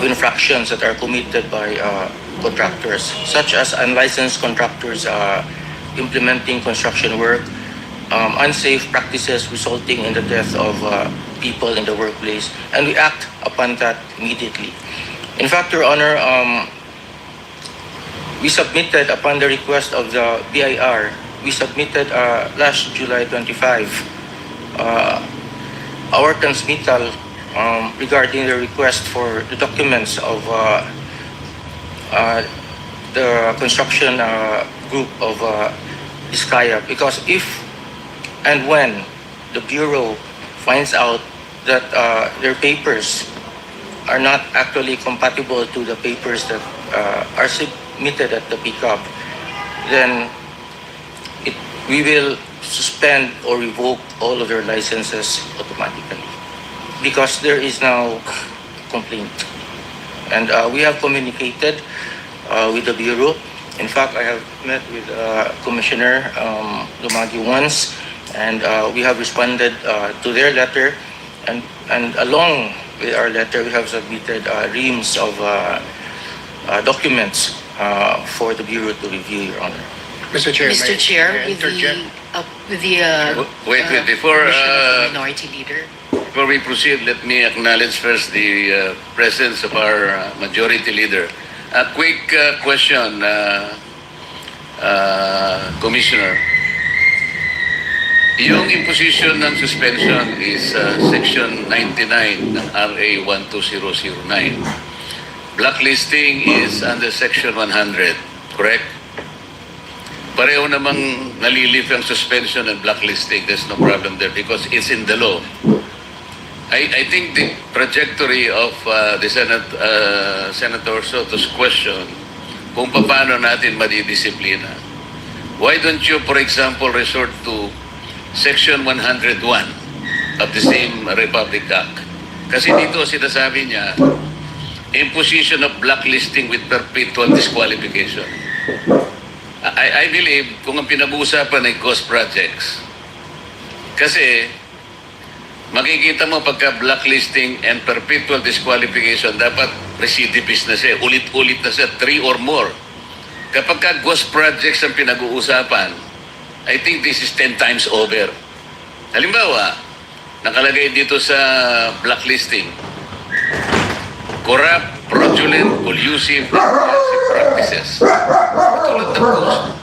infractions that are committed by contractors, such as unlicensed contractors implementing construction work, unsafe practices resulting in the death of people in the workplace, and we act upon that immediately. In fact, Your Honor, we submitted, upon the request of the BIR, we submitted last July 25 our transmittal regarding the request for the documents of the construction group of Iskaya, because if and when the Bureau finds out that their papers are not actually compatible to the papers that are submitted at the pickup, then we will suspend or revoke all of their licenses automatically, because there is now complaint. And we have communicated with the Bureau. In fact, I have met with Commissioner Lumagi once, and we have responded to their letter, and along with our letter, we have submitted reams of documents for the Bureau to review, Your Honor. Mr. Chair, Mr. may Chair, I interject? Wait, before permission of the Minority Leader. before we proceed, let me acknowledge first the presence of our Majority Leader. A quick question, Commissioner. Yung imposition ng suspension is Section 99 ng RA 12009. Blacklisting is under Section 100, correct? Pareho namang nalilif ang suspension and blacklisting. There's no problem there because it's in the law. I think the trajectory of the Senator Soto's question, kung paano natin madidisiplina. Why don't you, for example, resort to Section 101 of the same Republic Act? Kasi dito sinasabi niya, imposition of blacklisting with perpetual disqualification. I believe kung ang pinag-uusapan ay ghost projects, kasi makikita mo pagka blacklisting and perpetual disqualification, dapat recidivist na siya, ulit-ulit na siya, 3 or more. Kapag ka ghost projects ang pinag-uusapan, I think this is 10 times over. Halimbawa, nakalagay dito sa blacklisting, corrupt, fraudulent, collusive, and coercive practices. Tulad ng ghost,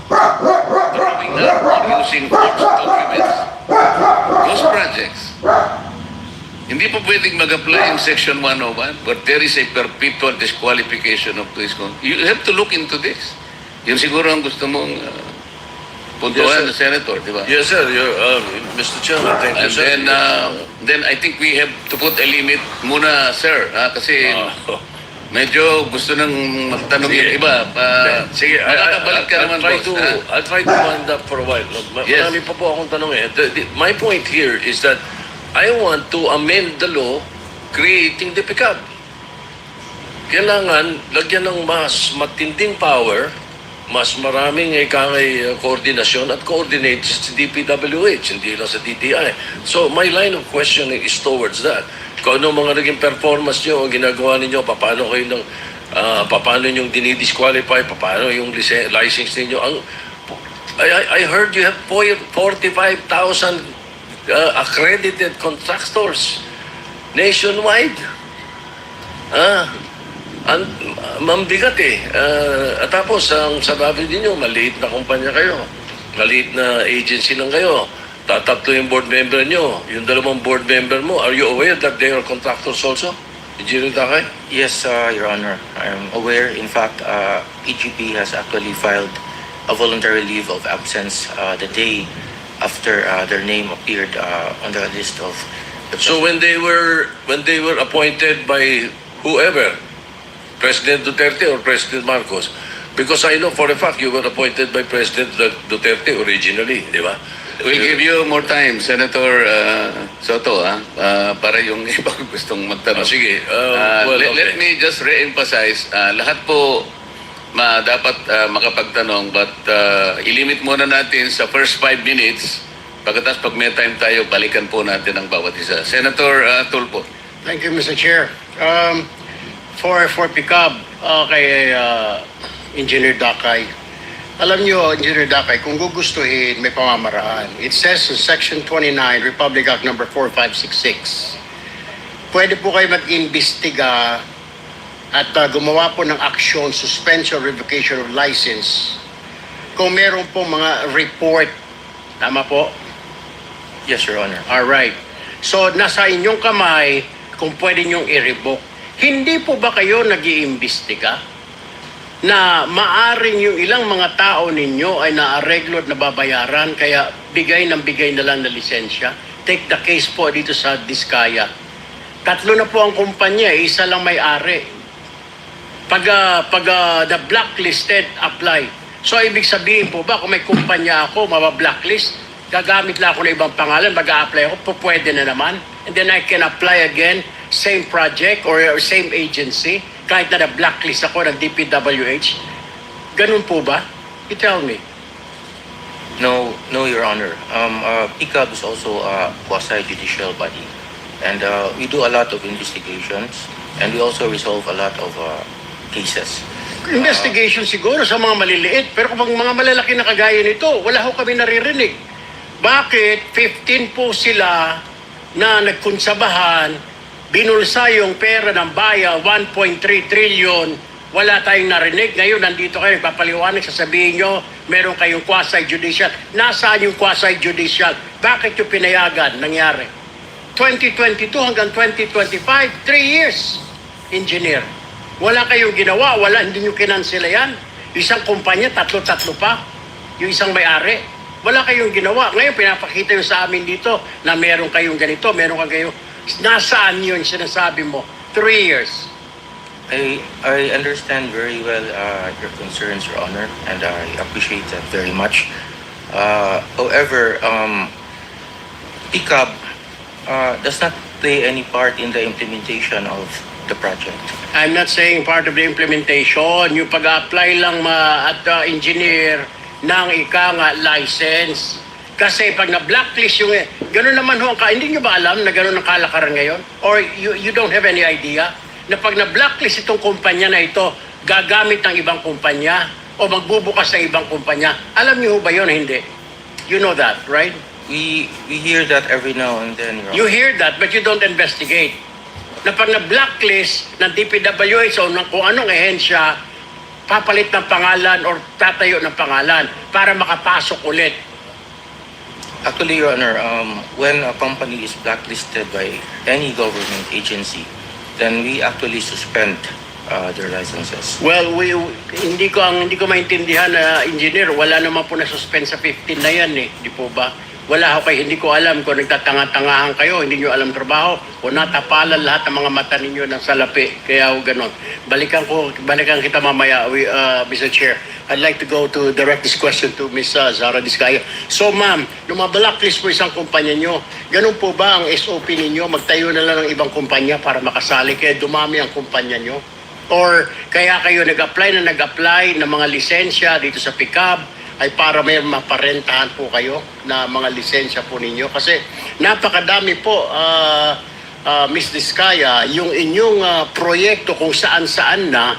drawing up or using false documents. Ghost projects. Hindi pa pwedeng mag-apply yung Section 101, but there is a perpetual disqualification of this. You have to look into this. Yun siguro ang gusto mong puntuan, Yes, Senator, di ba? Yes, sir. Mr. Chairman, thank you, And sir. then I think we have to put a limit muna, sir. Kasi medyo gusto nang magtanong Sige. yung iba. Sige, Makakabalik ka naman, boss. I'll try to wind up for a while. Yes. Marami pa po akong tanong eh. My point here is that I want to amend the law creating the pickup. Kailangan lagyan ng mas matinding power mas maraming koordinasyon at coordinate sa DPWH, hindi lang sa DTI. So my line of questioning is towards that. Kung ano mga naging performance nyo, ang ginagawa ninyo, paano kayo paano yung dinidisqualify, paano yung license ninyo. I heard you have 45,000 accredited contractors nationwide. Mambigat at tapos, ang sabi ninyo, maliit na kumpanya kayo. Maliit na agency lang kayo. Tatatlo yung board member nyo. Yung dalawang board member mo, are you aware that they are contractors also? Engineer Dakay? Yes, Your Honor. I'm aware. In fact, PGP has actually filed a voluntary leave of absence the day after their name appeared on the list of the So when they were appointed by whoever, President Duterte or President Marcos, because I know for a fact you were appointed by President Duterte originally, di ba? We'll give you more time, Senator Soto, para yung ibang gustong magtanong. Sige. Let me just re-emphasize, lahat po dapat makapagtanong, but ilimit muna natin sa first 5 minutes. Pagkatapos pag may time tayo, balikan po natin ang bawat isa. Senator Tulfo. Thank you, Mr. Chair. For PICAB, kay Engineer Dakay, alam nyo, Engineer Dakay, kung gugustuhin, may pamamaraan. It says in Section 29, Republic Act number 4566, pwede po kayo mag-imbestiga at gumawa po ng aksyon, suspension, revocation of license kung meron po mga report. Tama po? Yes, Your Honor. Alright. So, nasa inyong kamay kung pwede nyong i-revoke. Hindi po ba kayo nag-iimbestiga na maaring yung ilang mga tao ninyo ay naareglo at nababayaran kaya bigay na lang na lisensya? Take the case po dito sa Diskaya. 3 na po ang kumpanya, isa lang may-ari. Pag the blacklisted apply. So, ibig sabihin po ba, kung may kumpanya ako, mabablacklist, gagamit lang ako ng ibang pangalan, mag-a-apply ako, pwede na naman. And then I can apply again, same project or same agency, kahit na blacklist ako ng DPWH. Ganun po ba? You tell me. No, Your Honor. PICAB is also a quasi-judicial body. And we do a lot of investigations and we also resolve a lot of cases. Investigation siguro sa mga maliliit, pero kung mga malalaki na kagaya nito, wala ho kami naririnig. Bakit 15 po sila na nagkonsabahan, binulsa yung pera ng bayan, 1.3 trillion, wala tayong narinig. Ngayon, nandito kayo, papaliwanag, sasabihin nyo, meron kayong quasi-judicial. Nasaan yung quasi-judicial? Bakit yung pinayagan nangyari? 2022 hanggang 2025, 3 years, engineer. Wala kayong ginawa, hindi nyo kinansela yan. Isang kumpanya, tatlo pa. Yung isang may-ari. Wala kayong ginawa. Ngayon, pinapakita yung sa amin dito na meron kayong ganito, meron kayong nasaan yun sinasabi mo? 3 years. I understand very well your concerns, Your Honor, and I appreciate that very much. However, PICAB does not play any part in the implementation of the project. I'm not saying part of the implementation. Yung pag-apply lang engineer ng license. Kasi pag na-blacklist yung... Ganun naman ho, hindi nyo ba alam na ganun ang kalakaran ngayon? Or you don't have any idea na pag na-blacklist itong kumpanya na ito, gagamit ng ibang kumpanya o magbubukas ng ibang kumpanya? Alam nyo ho ba yun? Hindi. You know that, right? We hear that every now and then, Your Honor. You hear that, but you don't investigate. Na pag na-blacklist ng DPWH o ng kung anong ehensya, papalit ng pangalan or tatayo ng pangalan para makapasok ulit. Actually, Your Honor, when a company is blacklisted by any government agency, then we actually suspend their licenses. Well, hindi ko maintindihan na engineer, wala naman po na suspend sa 15 na yan eh, di po ba? Wala ako hindi ko alam kung nagtatanga-tangahan kayo, hindi nyo alam trabaho, o natapalan lahat ng mga mata ninyo ng salapi, kaya ho ganon. Balikan kita mamaya, Mr. Chair. I'd like to go to direct this question to Ms. Zara Diskaya. So ma'am, nung mablacklist po isang kumpanya nyo, ganun po ba ang SOP ninyo? Magtayo na lang ng ibang kumpanya para makasali, kaya dumami ang kumpanya nyo? Or kaya kayo nag-apply ng mga lisensya dito sa pickup ay para may maparentahan po kayo na mga lisensya po ninyo? Kasi napakadami po, Ms. Diskaya, yung inyong proyekto kung saan-saan na,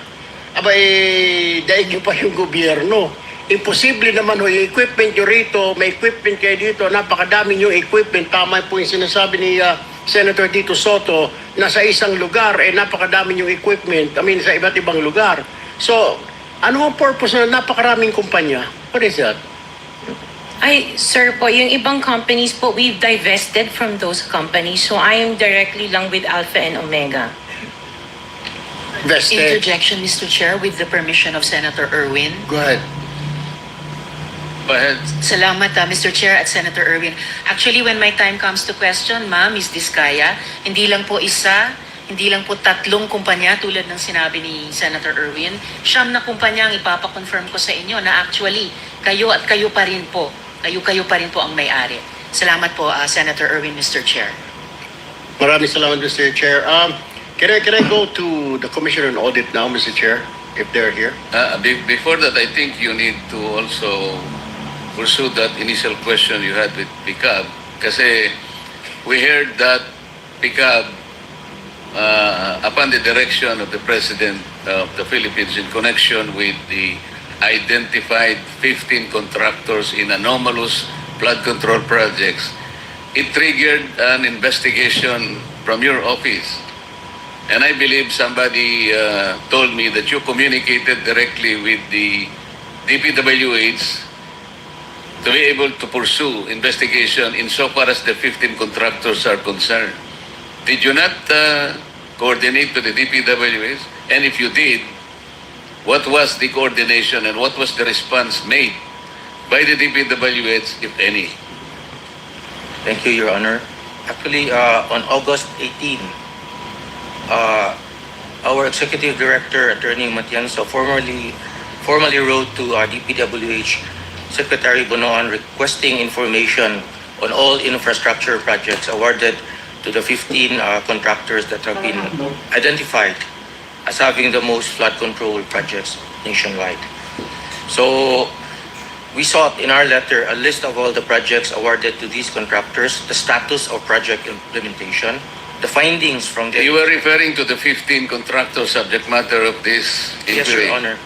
daig nyo pa yung gobyerno. Imposible naman yung equipment nyo rito, may equipment kayo dito, napakadami yung equipment. Tama po yung sinasabi ni Senator Tito Soto na sa isang lugar, napakadami yung equipment, sa iba't ibang lugar. So, ano ang purpose na napakaraming kumpanya? What is that? Sir po, yung ibang companies po, we've divested from those companies. So I am directly lang with Alpha and Omega. Vested. Interjection, Mr. Chair, with the permission of Senator Erwin. Go ahead. Go ahead. Salamat, Mr. Chair at Senator Erwin. Actually, when my time comes to question, ma'am, Ms. Diskaya, hindi lang po isa, hindi lang po tatlong kumpanya tulad ng sinabi ni Senator Erwin. Siyam na kumpanya ang ipapakonfirm ko sa inyo na actually, kayo at kayo pa rin po, kayo pa rin po ang may-ari. Salamat po, Senator Erwin, Mr. Chair. Maraming salamat, Mr. Chair. Can I go to the Commissioner on Audit now, Mr. Chair, if they're here? Before that, I think you need to also pursue that initial question you had with Picab. Kasi we heard that Picab, upon the direction of the President of the Philippines in connection with the identified 15 contractors in anomalous flood control projects, it triggered an investigation from your office. And I believe somebody told me that you communicated directly with the DPWH to be able to pursue investigation insofar as the 15 contractors are concerned. Did you not coordinate to the DPWH? And if you did, what was the coordination and what was the response made by the DPWH, if any? Thank you, Your Honor. Actually, on August 18, our Executive Director, Attorney Matienzo, formally wrote to DPWH Secretary Bonoan requesting information on all infrastructure projects awarded to the 15 contractors that have been identified as having the most flood control projects nationwide. So we sought in our letter a list of all the projects awarded to these contractors, the status of project implementation, the findings from the... You were referring to the 15 contractors subject matter of this Yes, inquiry. Your Honor.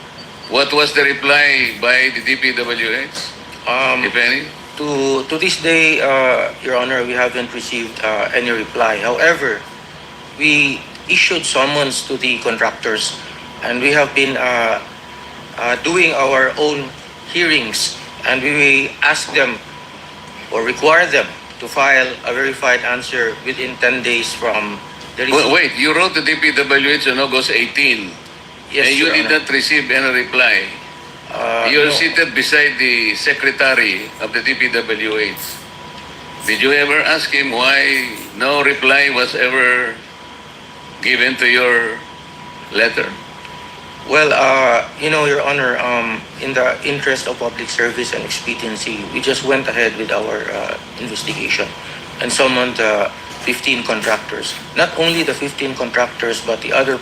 What was the reply by the DPWH, if any? To this day, Your Honor, we haven't received any reply. However, we issued summons to the contractors and we have been doing our own hearings and we ask them or require them to file a verified answer within 10 days from the receipt. Wait, you wrote to DPWH on August 18 Yes, and you Your did Honor. not receive any reply. You're No. seated beside the secretary of the DPWH. Did you ever ask him why no reply was ever given to your letter? Well, Your Honor, in the interest of public service and expediency, we just went ahead with our investigation and summoned 15 contractors. Not only the 15 contractors, but the other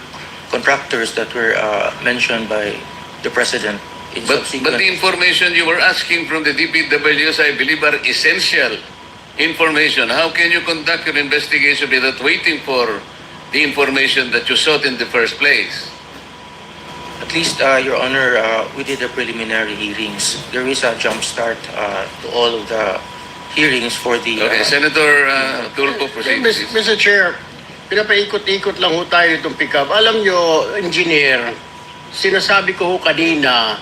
contractors that were mentioned by the President in But subsequent... the information you were asking from the DPWs, I believe, are essential information. How can you conduct your investigation without waiting for the information that you sought in the first place? At least, Your Honor, we did the preliminary hearings. There is a jump start to all of the hearings for the... Okay, Senator Tulfo, proceed. Mr. Chair, pinapaikot-ikot lang ho tayo itong pickup. Alam nyo, engineer, sinasabi ko ho kanina,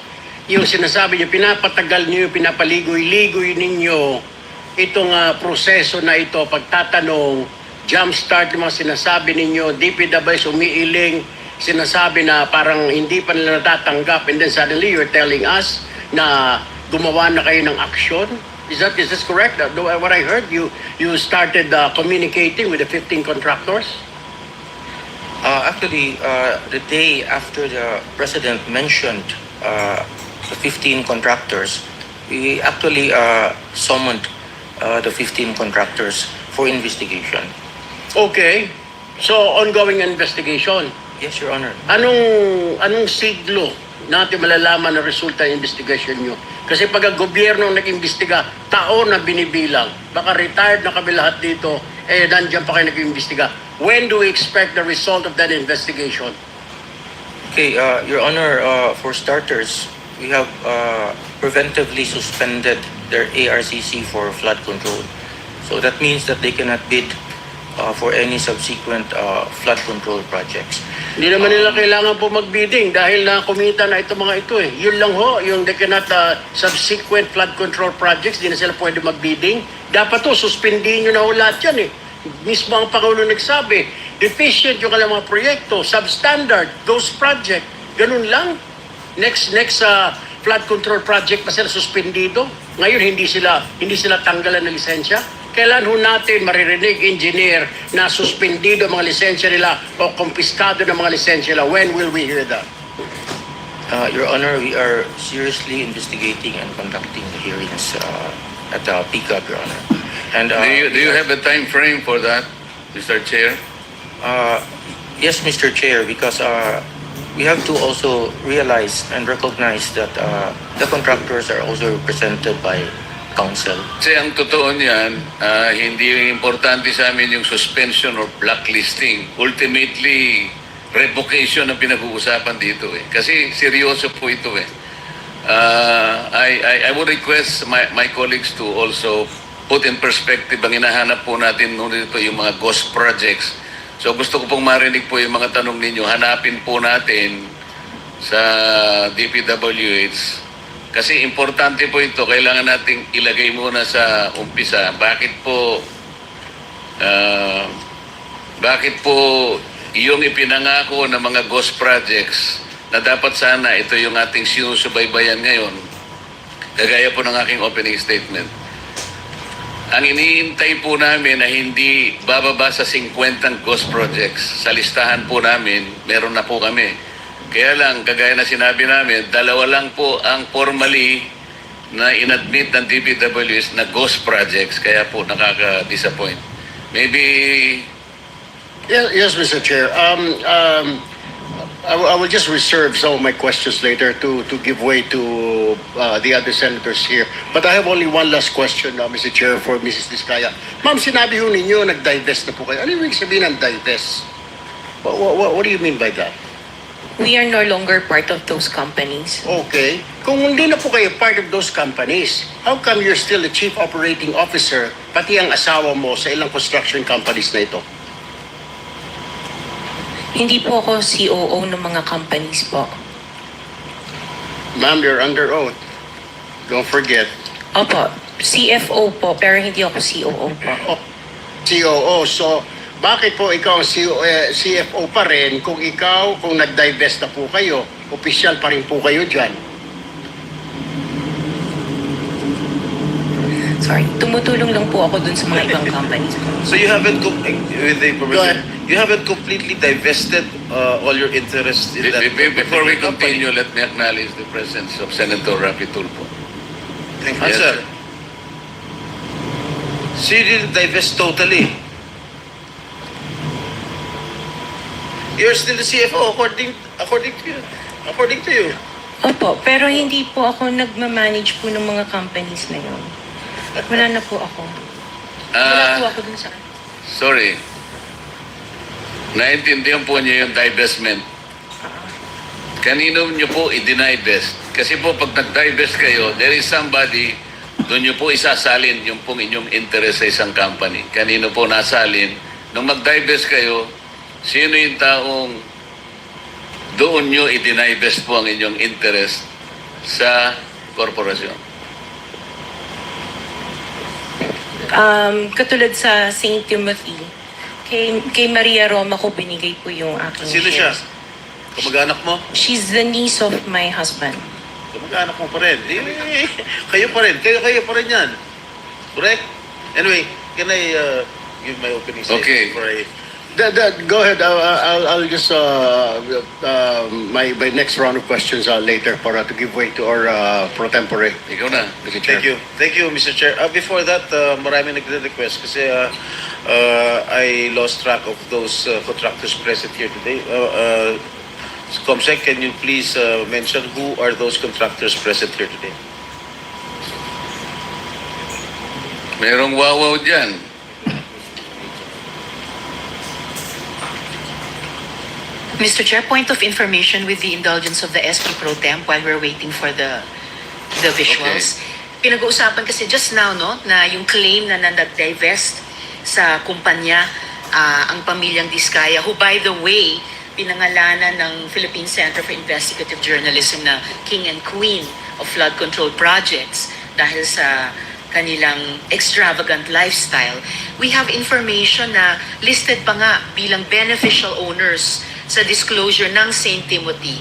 yung sinasabi nyo, pinapatagal nyo, pinapaligoy-ligoy ninyo itong proseso na ito, pagtatanong, jump start yung mga sinasabi ninyo, DPWs umiiling, sinasabi na parang hindi pa nila natatanggap, and then suddenly you're telling us na gumawa na kayo ng aksyon. Is this correct? What I heard, you started communicating with the 15 contractors? Actually, the day after the President mentioned the 15 contractors, we actually summoned the 15 contractors for investigation. Okay. So, ongoing investigation. Yes, Your Honor. Anong siglo natin malalaman ang resulta ng investigation nyo? Kasi pag ang gobyerno nag-imbestiga, taon na binibilang. Baka retired na kami lahat dito, nandiyan pa kayo nag-imbestiga. When do we expect the result of that investigation? Okay, Your Honor, for starters, we have preventively suspended their ARCC for flood control. So that means that they cannot bid for any subsequent flood control projects. Hindi naman nila kailangan po mag-bidding dahil na kumita na itong mga ito eh. Yun lang ho, yung they cannot subsequent flood control projects, di na sila pwede mag-bidding. Dapat to, suspendin nyo na ho lahat yan eh. Mismo ang Pangulo nagsabi, deficient yung kanilang mga proyekto, substandard, those project. Ganun lang. Next flood control project pa sila suspendido. Ngayon hindi sila tanggalan ng lisensya. Kailan ho natin maririnig, engineer, na suspendido ang mga lisensya nila o kumpiskado ng mga lisensya nila? When will we hear that? Your Honor, we are seriously investigating and conducting the hearings at PICAB, Your Honor. And Do you have a time frame for that, Mr. Chair? yes, Mr. Chair, because we have to also realize and recognize that the contractors are also represented by counsel. Kasi ang totoo niyan, hindi importante sa amin yung suspension or blacklisting. Ultimately, revocation ang pinag-uusapan dito eh. Kasi seryoso po ito eh. I would request my colleagues to also put in perspective ang hinahanap po natin dito yung mga ghost projects. So gusto ko pong marinig po yung mga tanong ninyo. Hanapin po natin sa DPWH. Kasi importante po ito, kailangan nating ilagay muna sa umpisa. Bakit po yung ipinangako ng mga ghost projects na dapat sana ito yung ating sinusubaybayan ngayon, kagaya po ng aking opening statement. Ang iniintay po namin na hindi bababa sa 50 ghost projects. Sa listahan po namin, meron na po kami. Kaya lang, kagaya na sinabi namin, 2 lang po ang formally na inadmit ng DPWS na ghost projects. Kaya po nakaka-disappoint. Maybe... Yes, Mr. Chair. I will just reserve some of my questions later to give way to the other senators here. But I have only one last question, Mr. Chair, for Mrs. Diskaya. Ma'am, sinabi ho ninyo, nag-divest na po kayo. Ano yung sabihin ng divest? What do you mean by that? We are no longer part of those companies. Okay. Kung hindi na po kayo part of those companies, how come you're still the chief operating officer, pati ang asawa mo sa ilang construction companies na ito? Hindi po ako COO ng mga companies po. Ma'am, you're under oath. Don't forget. Opo, CFO po, pero hindi ako COO po. Oh, COO. So, bakit po ikaw ang CFO pa rin kung nag-divest na po kayo, opisyal pa rin po kayo dyan? Sorry, tumutulong lang po ako dun sa mga ibang companies po. So you haven't, with the Go ahead. permission, you haven't completely divested all your interest in that. Before we company. continue, let me acknowledge the presence of Senator Rapi Tulfo. Thank you. Answer. So you didn't divest totally. You're still the CFO according to you. Opo, pero hindi po ako nagmamanage po ng mga companies na yun. Wala na po ako. Wala po ako dun sa... Sorry. Naintindihan po niyo yung divestment. Kanino niyo po i-divest? Kasi po pag nag-divest kayo, there is somebody, doon niyo po isasalin yung pong inyong interest sa isang company. Kanino po nasalin? Nung mag-divest kayo, sino yung taong doon niyo i-divest po ang inyong interest sa korporasyon? Katulad sa St. Timothy, kay Maria Roma ko binigay po yung aking Sino siya? shares. Kamag-anak mo? She's the niece of my husband. Kamag-anak mo pa rin. Kayo pa rin. Kayo pa rin yan. Correct? Anyway, can I give my opening statement Okay. before I Go ahead. I'll just my next round of questions later para to give way to our pro tempore. Ikaw na, Mr. Chair. Thank you, Mr. Chair. Before that, marami nagre-request kasi I lost track of those contractors present here today. Comsec, can you please mention who are those contractors present here today? Merong wawaw dyan. Mr. Chair, point of information with the indulgence of the SP Pro Temp while we're waiting for the visuals. Pinag-uusapan kasi just now, no, na yung claim na nag-divest sa kumpanya ang pamilyang Diskaya, who by the way, pinangalanan ng Philippine Center for Investigative Journalism na King and Queen of Flood Control Projects dahil sa kanilang extravagant lifestyle. We have information na listed pa nga bilang beneficial owners sa disclosure ng St. Timothy.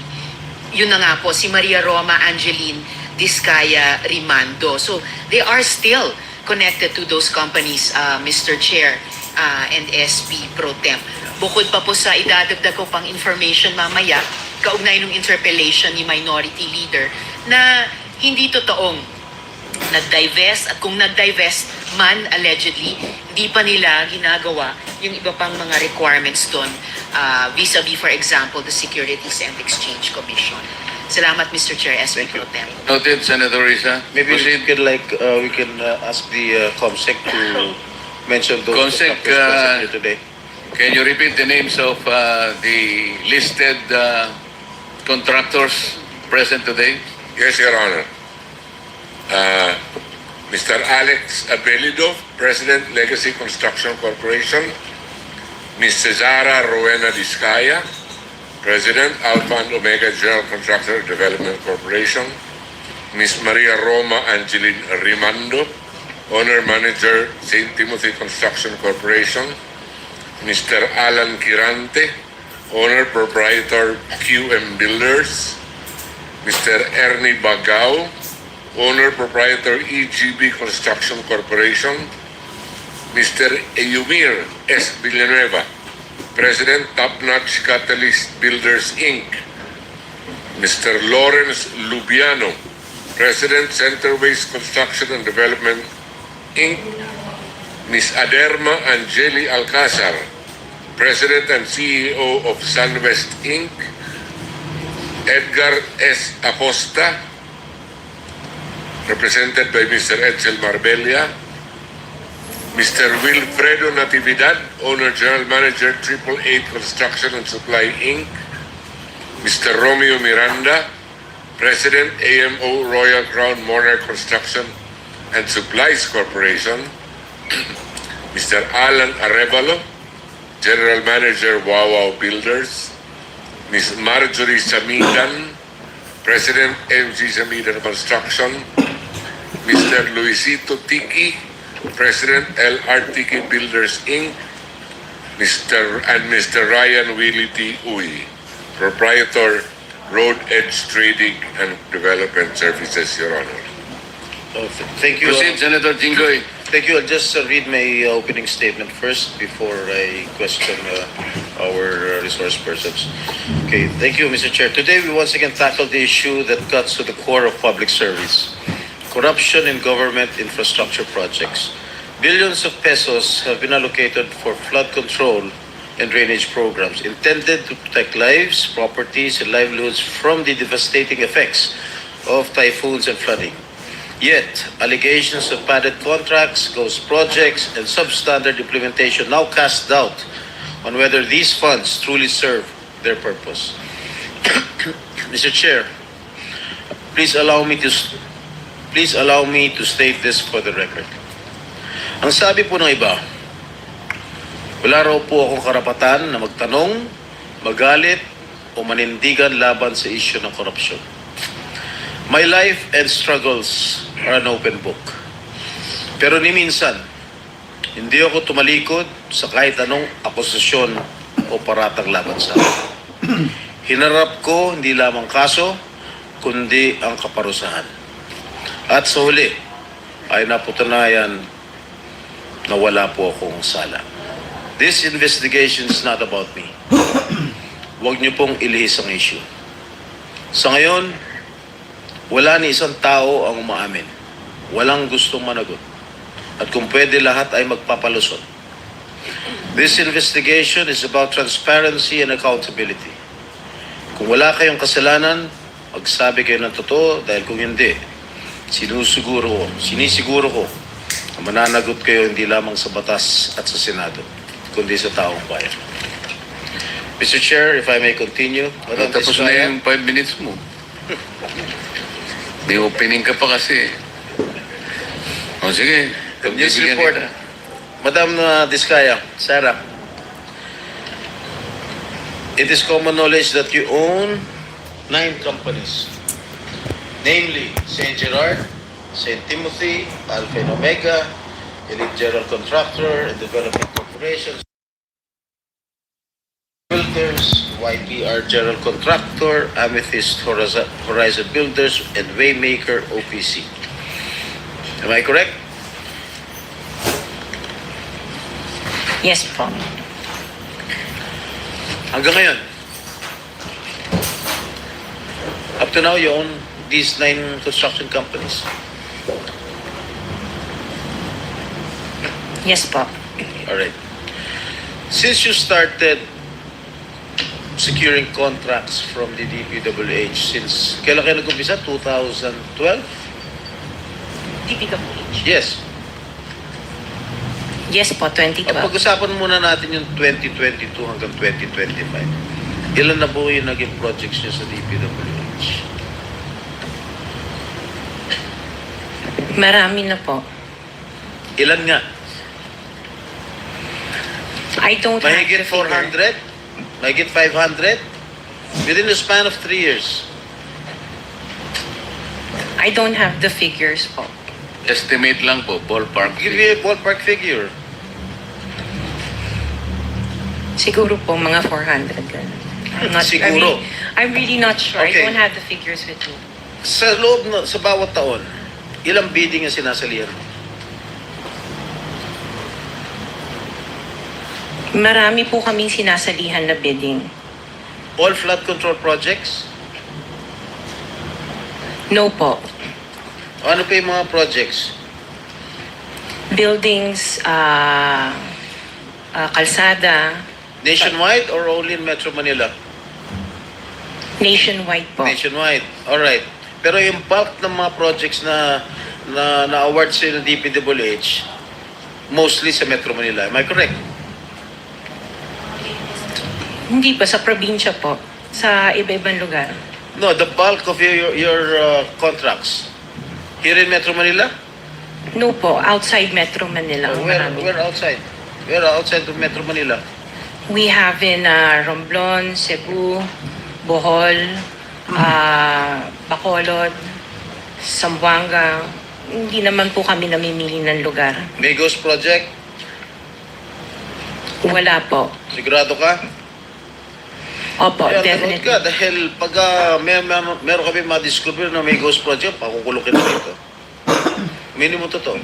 Yun na nga po, si Maria Roma Angeline Diskaya Rimando. So they are still connected to those companies, Mr. Chair and SP Pro Temp. Bukod pa po sa idadagdag ko pang information mamaya, kaugnay ng interpellation ni Minority Leader, na hindi totoong nag-divest, at kung nag-divest man allegedly, hindi pa nila ginagawa yung iba pang mga requirements doon vis-a-vis, for example, the Securities and Exchange Commission. Salamat, Mr. Chair, SP Pro Temp. Noted, Senator Risa. Maybe Proceed. we can ask the Comsec to mention those Comsec, contractors present here today. Can you repeat the names of the listed contractors present today? Yes, Your Honor. Mr. Alex Abelido, President, Legacy Construction Corporation. Ms. Cesara Rowena Diskaya, President, Alpha and Omega General Contractor Development Corporation. Ms. Maria Roma Angeline Rimando, Owner Manager, St. Timothy Construction Corporation. Mr. Alan Kirante, Owner Proprietor QM Builders. Mr. Ernie Bagao, Owner Proprietor EGB Construction Corporation. Mr. Eumir S. Villanueva, President, Top Notch Catalyst Builders Inc. Mr. Lawrence Lubiano, President, Centerways Construction and Development Inc. Ms. Aderma Angeli Alcazar, President and CEO of Sunwest Inc. Edgar S. Acosta, represented by Mr. Edsel Marbella. Mr. Wilfredo Natividad, Owner General Manager, 888 Construction and Supply Inc. Mr. Romeo Miranda, President, AMO Royal Crown Monarch Construction and Supplies Corporation. Mr. Alan Arevalo, General Manager, Wawaw Builders. Ms. Marjorie Samidan, President, MC Samidan Construction. Mr. Luisito Tiki, President, LR Tiki Builders Inc. Mr. Ryan Willie T. Uy, Proprietor, Road Edge Trading and Development Services, Your Honor. Thank you. Proceed, Senator Jinggoy. Thank you. I'll just read my opening statement first before I question our resource persons. Okay, thank you, Mr. Chair. Today, we once again tackle the issue that cuts to the core of public service: corruption in government infrastructure projects. Billions of pesos have been allocated for flood control and drainage programs intended to protect lives, properties, and livelihoods from the devastating effects of typhoons and flooding. Yet, allegations of padded contracts, ghost projects, and substandard implementation now cast doubt on whether these funds truly serve their purpose. Mr. Chair, please allow me to state this for the record. Ang sabi po ng iba, wala raw po akong karapatan na magtanong, magalit, o manindigan laban sa isyu ng korupsyon. My life and struggles are an open book. Pero ni minsan, hindi ako tumalikod sa kahit anong akusasyon o paratang laban sa akin. Hinarap ko hindi lamang kaso, kundi ang kaparusahan. At sa huli, ay napatunayan na wala po akong sala. This investigation is not about me. Huwag niyo pong ilihis ang issue. Sa ngayon, wala ni isang tao ang umaamin. Walang gustong managot. At kung pwede, lahat ay magpapalusot. This investigation is about transparency and accountability. Kung wala kayong kasalanan, magsabi kayo ng totoo dahil kung hindi, sinisiguro ko na mananagot kayo hindi lamang sa batas at sa Senado, kundi sa taong bayan. Mr. Chair, if I may continue. Madam Tapos na Vizcaya. yung 5 minutes mo. May opening ka pa kasi. O sige. News pagbibigyan report. kita. Madam Vizcaya, Sarah. It is common knowledge that you own 9 companies. Namely, St. Gerard, St. Timothy, Alpha and Omega, Elite General Contractor and Development Corporation, Builders, YPR General Contractor, Amethyst Horizon Builders, and Waymaker OPC. Am I correct? Yes po. Hanggang ngayon, up to now, you own these 9 construction companies. Yes po. All right. Since you started securing contracts from the DPWH, since kailan kayo nag-umpisa? 2012? DPWH. Yes. Yes po, 2012. Pag-usapan muna natin yung 2022 hanggang 2025. Ilan na po yung naging projects niyo sa DPWH? Marami na po. Ilan nga? I don't have Mahigit the figure. 400? Mahigit 500? Within the span of 3 years. I don't have the figures po. Estimate lang po, ballpark. Give me a ballpark figure. Siguro po mga 400. ganun. Siguro. I'm really not sure. Okay. I don't have the figures with me. Sa loob na, sa bawat taon, ilang bidding ang sinasalihan? Marami po kaming sinasalihan na bidding. All flood control projects? No po. Ano pa yung mga projects? Buildings, kalsada, Nationwide or only in Metro Manila? nationwide po. Nationwide. Alright. Pero yung bulk ng mga projects na award sa ng DPWH, mostly sa Metro Manila. Am I correct? Hindi pa, sa probinsya po. Sa iba-ibang lugar. No, the bulk of your contracts. Here in Metro Manila? No po, outside Metro Manila. Marami. Where outside? Where outside of Metro Manila? We have in Romblon, Cebu, Bohol, Bacolod, Zamboanga. Hindi naman po kami namimili ng lugar. Migos Project? Wala po. Sigurado ka? Opo, Kaya nanood definitely. ka dahil pag meron kami ma-discover na may ghost project, pakukulukin na dito. Minimum totoo.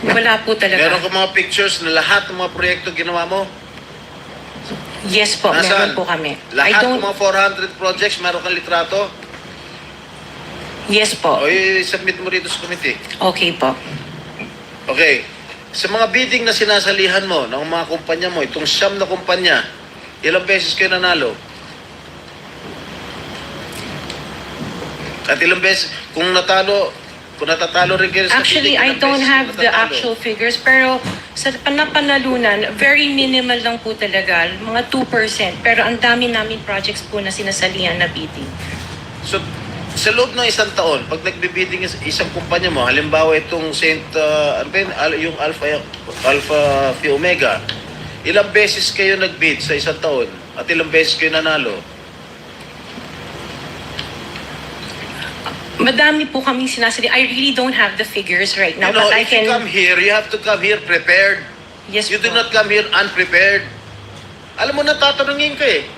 Wala po talaga. Meron ka mga pictures na lahat ng mga proyekto ginawa mo? Yes po, Nasaan? meron po kami. Lahat ng mga 400 projects, meron kang litrato? Yes po. O i-submit mo rito sa committee. Okay po. Okay. Sa mga bidding na sinasalihan mo ng mga kumpanya mo, itong 9 na kumpanya, ilang beses kayo nanalo? At ilang beses, kung natatalo rin kayo sa Actually, bidding, I ilang don't beses have the natatalo? actual figures, pero sa panapanalunan, very minimal lang po talaga, mga 2%. Pero ang dami namin projects po na sinasalihan na bidding. So, sa loob ng isang taon, pag nagbibidding isang kumpanya mo, halimbawa itong ano ba yun? Yung Alpha Phi Omega, ilang beses kayo nagbid sa isang taon at ilang beses kayo nanalo? Madami po kaming sinasali. I really don't have the figures right now, You know, but I if you come can... here, you have to come here prepared. Yes You do po. not come here unprepared. Alam mo na, tatanungin ka eh.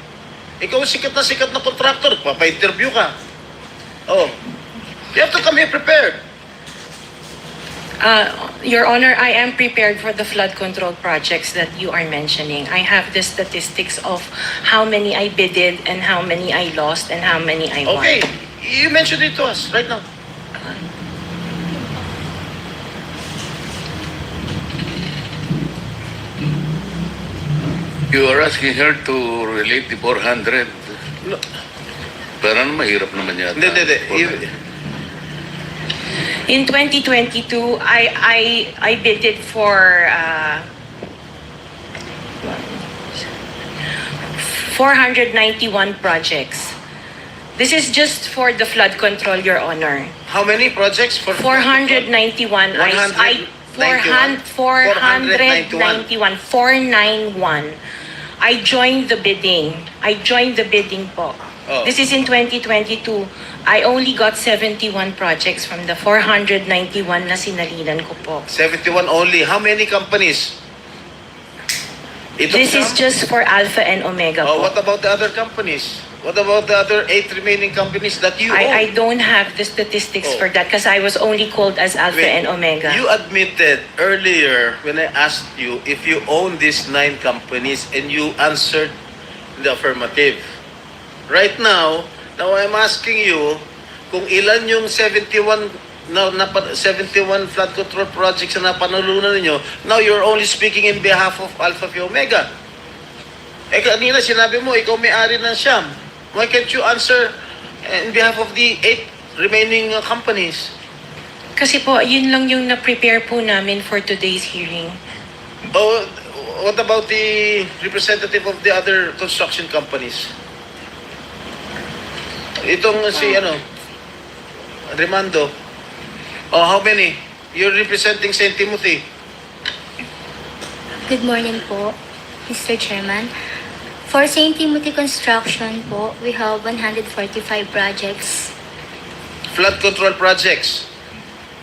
Ikaw sikat na contractor, papa-interview ka. Oh. You have to come here prepared. Your Honor, I am prepared for the flood control projects that you are mentioning. I have the statistics of how many I bidded and how many I lost and how many I won. Okay, you mentioned it to us right now. You are asking her to relate the 400. No. Parang mahirap naman yata. Hindi. In 2022, I bidded for 491 projects. This is just for the flood control, Your Honor. How many projects for 491. 491. I joined the bidding. Po. Oh. This is in 2022. I only got 71 projects from the 491 na sinalinan ko po. 71 only. How many companies? Ito This is siyam? just for Alpha and Omega Oh, po. what about the other companies? What about the other 8 remaining companies that you own? I don't have the statistics Oh. for that because I was only called as Alpha Wait, and Omega. You admitted earlier when I asked you if you own these 9 companies and you answered the affirmative. Right now I'm asking you kung ilan yung 71 71 flood control projects na napanalunan ninyo. Now you're only speaking in behalf of Alpha Phi Omega. Eh kanina sinabi mo ikaw may-ari ng Siyam. Why can't you answer in behalf of the 8 remaining companies? Kasi po, yun lang yung na-prepare po namin for today's hearing. Oh, what about the representative of the other construction companies? Itong si Remando. Oh, how many? You're representing St. Timothy. Good morning po, Mr. Chairman. For St. Timothy Construction po, we have 145 projects. Flood control projects.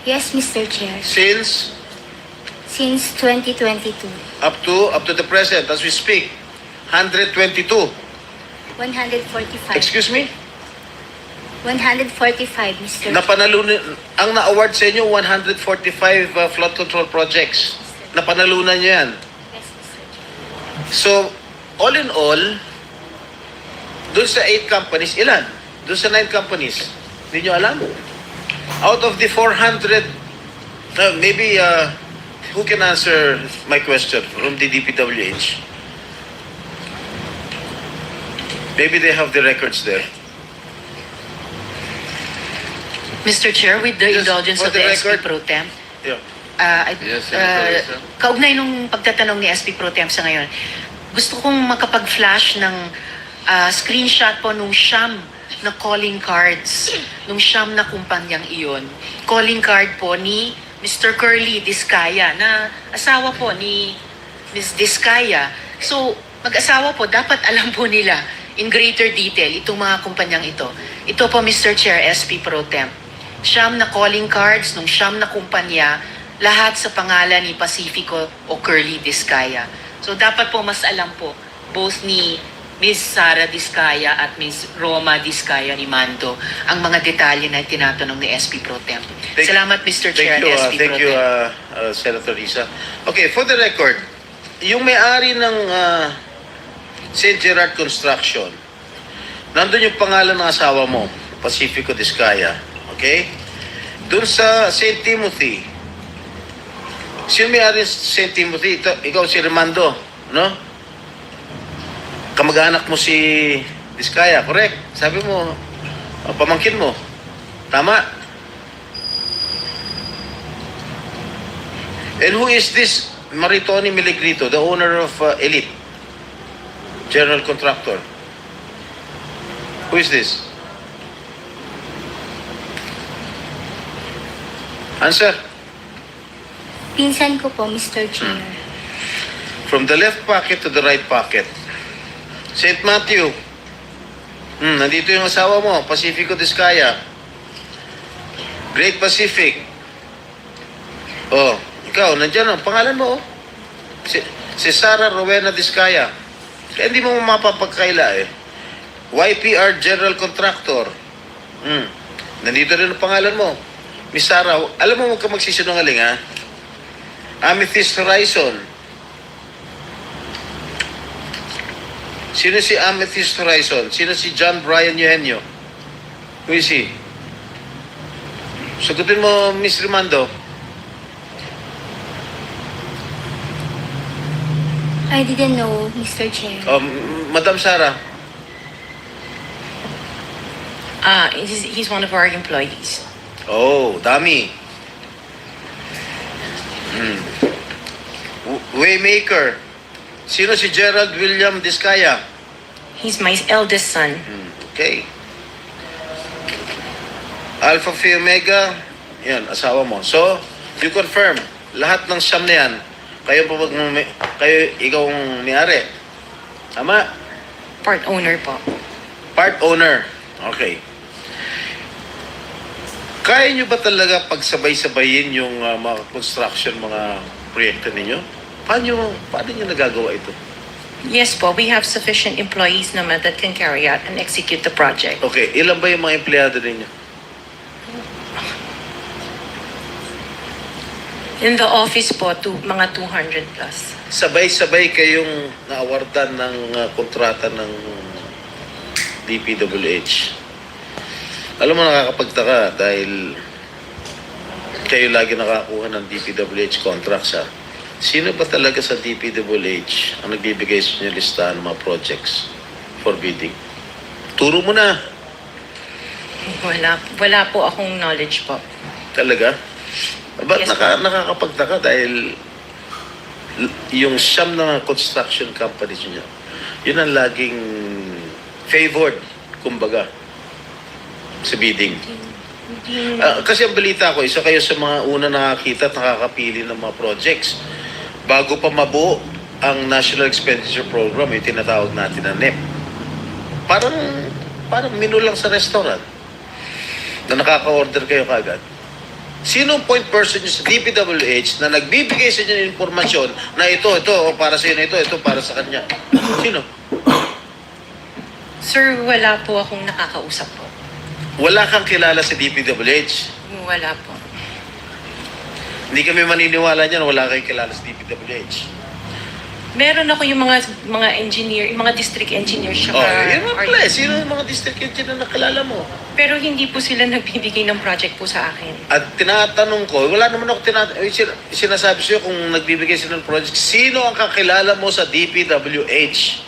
Yes, Mr. Chair. Since Since 2022, up to the present as we speak, 122. 145. Excuse me? 145, Mr. Napanalunan ang na-award sa inyo 145 flood control projects. Napanalunan niyo 'yan. Yes, Mr. Chair. So, all in all, doon sa 8 companies, ilan? Doon sa 9 companies, hindi nyo alam? Out of the 400, maybe, who can answer my question from the DPWH? Maybe they have the records there. Mr. Chair, with the Just indulgence for of the the SP record. Pro Temp, Yeah. Yes, Senator Risa. kaugnay nung pagtatanong ni SP Pro Temp sa ngayon, gusto kong makapag-flash ng screenshot po nung siyam na calling cards, nung siyam na kumpanyang iyon. Calling card po ni Mr. Curly Discaya, na asawa po ni Ms. Discaya. So, mag-asawa po, dapat alam po nila in greater detail itong mga kumpanyang ito. Ito po, Mr. Chair, SP Pro Temp. Siyam na calling cards nung siyam na kumpanya, lahat sa pangalan ni Pacifico o Curly Discaya. So dapat po mas alam po both ni Ms. Sara Discaya at Ms. Roma Discaya ni Mando ang mga detalye na tinatanong ni SP Pro Temp. Salamat, Mr. Chair, Thank you, SP thank Pro you, Temp. Senator Risa. Okay, for the record, yung may-ari ng St. Gerard Construction, nandun yung pangalan ng asawa mo, Pacifico Discaya. Okay? Doon sa St. Timothy, sino may-ari ng St. Timothy? Ikaw si Remando, no? Kamag-anak mo si Discaya, correct? Sabi mo, pamangkin mo. Tama? And who is this Maritoni Miligrito, the owner of Elite General Contractor? Who is this? Answer. Pinsan ko po, Mr. Chair. From the left pocket to the right pocket. St. Matthew. Nandito yung asawa mo, Pacifico Discaya. Great Pacific. Oh, ikaw, nandiyan ang pangalan mo. Si Sara Rowena Discaya. Kaya hindi mo mapapagkaila eh. YPR General Contractor. Nandito rin ang pangalan mo. Miss Sarah, alam mo, huwag ka magsisinungaling, ha? Amethyst Horizon. Sino si Amethyst Horizon? Sino si John Brian Eugenio? Who is he? Sagutin mo, Miss Rimando. I didn't know, Mr. Chair. Madam Sarah. He's one of our employees. Oh, dami. Waymaker. Sino si Gerald William Discaya? He's my eldest son. Okay. Alpha Phi Omega, yan, asawa mo. So, you confirm, lahat ng siyam na yan, ikaw ang may-ari. Tama? Part owner po. Part owner. Okay. Kaya nyo ba talaga pagsabay-sabayin yung mga construction, mga proyekto ninyo? Paano nyo nagagawa ito? Yes po, we have sufficient employees naman that can carry out and execute the project. Okay, ilan ba yung mga empleyado ninyo? In the office po, mga 200 plus. Sabay-sabay kayong naawardan ng kontrata ng DPWH. Alam mo, nakakapagtaka dahil kayo lagi nakakuha ng DPWH contracts, ha? Sino ba talaga sa DPWH ang nagbibigay sa inyo listahan ng mga projects for bidding? Turo mo na. Wala po akong knowledge po. Talaga? Ba't Yes, nakakapagtaka dahil yung siyam na construction companies niya, yun ang laging favored, kumbaga, sa bidding. Kasi ang balita ko, isa kayo sa mga una nakakita at nakakapili ng mga projects. Bago pa mabuo ang National Expenditure Program, yung tinatawag natin na NEP. Parang menu lang sa restaurant na nakaka-order kayo kagad. Sino ang point person nyo sa DPWH na nagbibigay sa inyo ng informasyon na ito, para sa inyo, ito, para sa kanya? Sino? Sir, wala po akong nakakausap po. Wala kang kilala sa DPWH? Wala po. Hindi kami maniniwala niyan, wala kang kilala sa DPWH. Meron ako yung mga engineer, yung mga district engineers siya. Yun ang pala. Sino yung mga district engineer na kilala mo? Pero hindi po sila nagbibigay ng project po sa akin. At tinatanong ko, wala naman ako sinasabi sa'yo kung nagbibigay sila ng project, sino ang kakilala mo sa DPWH?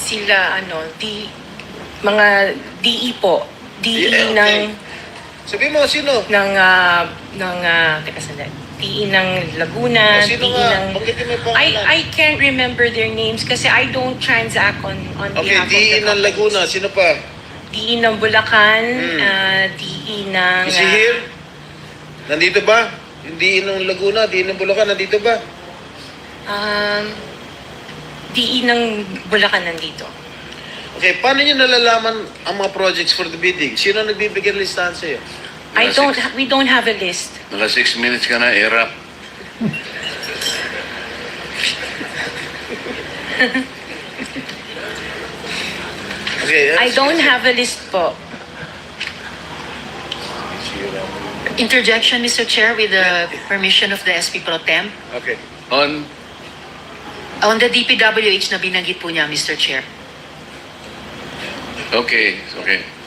Sila, mga DE po. DE Yeah, okay. ng... Sabi mo, sino? Teka sandali. DE ng Laguna, Sino DE nga? ng... Bakit may pangalan? I can't remember their names kasi I don't transact on Okay, behalf of the DE ng companies. Laguna, sino pa? DE ng Bulacan, DE ng... Is he here? Nandito ba? Yung DE ng Laguna, DE ng Bulacan, nandito ba? DE ng Bulacan nandito. Okay, paano nyo nalalaman ang mga projects for the bidding? Sino ang nagbibigay ng listahan sa'yo? We don't have a list. Naka 6 minutes ka na, erap. Okay, I don't have a list po. Interjection, Mr. Chair, with the permission of the SP Pro Temp. Okay. On the DPWH na binanggit po niya, Mr. Chair. Okay.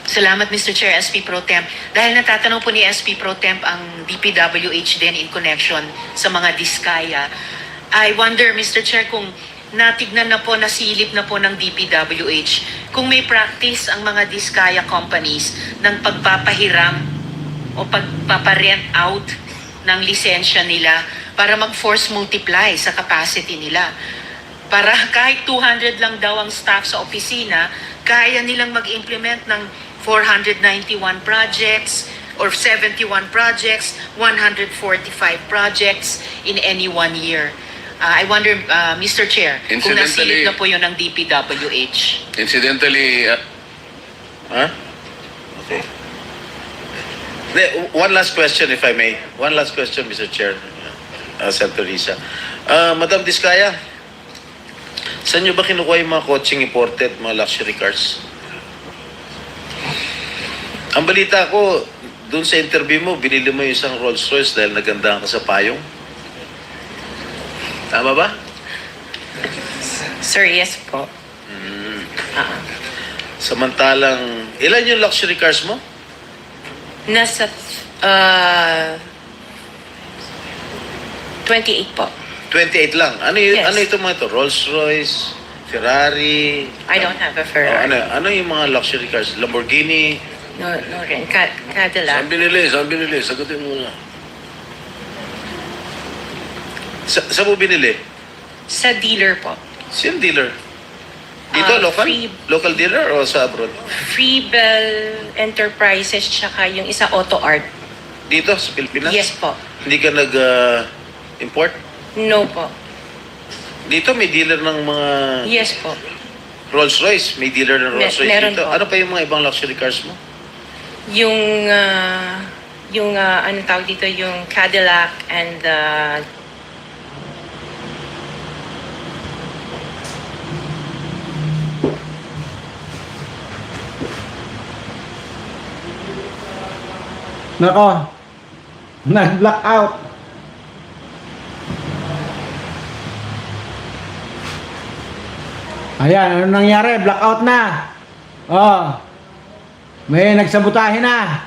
Salamat, Mr. Chair, SP Pro Temp. Dahil natatanong po ni SP Pro Temp ang DPWH din in connection sa mga diskaya. I wonder, Mr. Chair, kung natignan na po, nasilip na po ng DPWH, kung may practice ang mga diskaya companies ng pagpapahiram o pagpaparent out ng lisensya nila para mag-force multiply sa capacity nila. Para kahit 200 lang daw ang staff sa opisina, kaya nilang mag-implement ng 491 projects or 71 projects, 145 projects in any 1 year. I wonder, Mr. Chair, kung nasilip na po yun ng DPWH. Incidentally, Okay. One last question, if I may. One last question, Mr. Chair. Senator Risa. Madam Diskaya, saan nyo ba kinukuha yung mga coaching imported, mga luxury cars? Ang balita ko, doon sa interview mo, binili mo yung isang Rolls Royce dahil nagandahan ka sa payong? Tama ba? Sir, yes po. Samantalang, ilan yung luxury cars mo? Nasa 28 po. 28 lang. Yes. Ano ito mga ito? Rolls Royce, Ferrari? I don't have a Oh, Ferrari. ano yung mga luxury cars? Lamborghini? No rin. Cadillac. Saan binili? Saan binili? Sagutin mo na. Sa mo binili? Sa dealer po. Sino dealer? Dito, local? Local dealer o sa abroad? Freebell Enterprises tsaka yung isa Auto Art. Dito, sa Pilipinas? Yes po. Hindi ka nag-import? No po. Dito may dealer ng mga Yes po. Rolls Royce. May dealer ng Rolls Royce meron dito. po. Ano pa yung mga ibang luxury cars mo? Yung ano tawag dito, yung Cadillac and Nako, nag-blackout. Ayan, ano nangyari? Blackout na. Oh, may nagsabotahe na.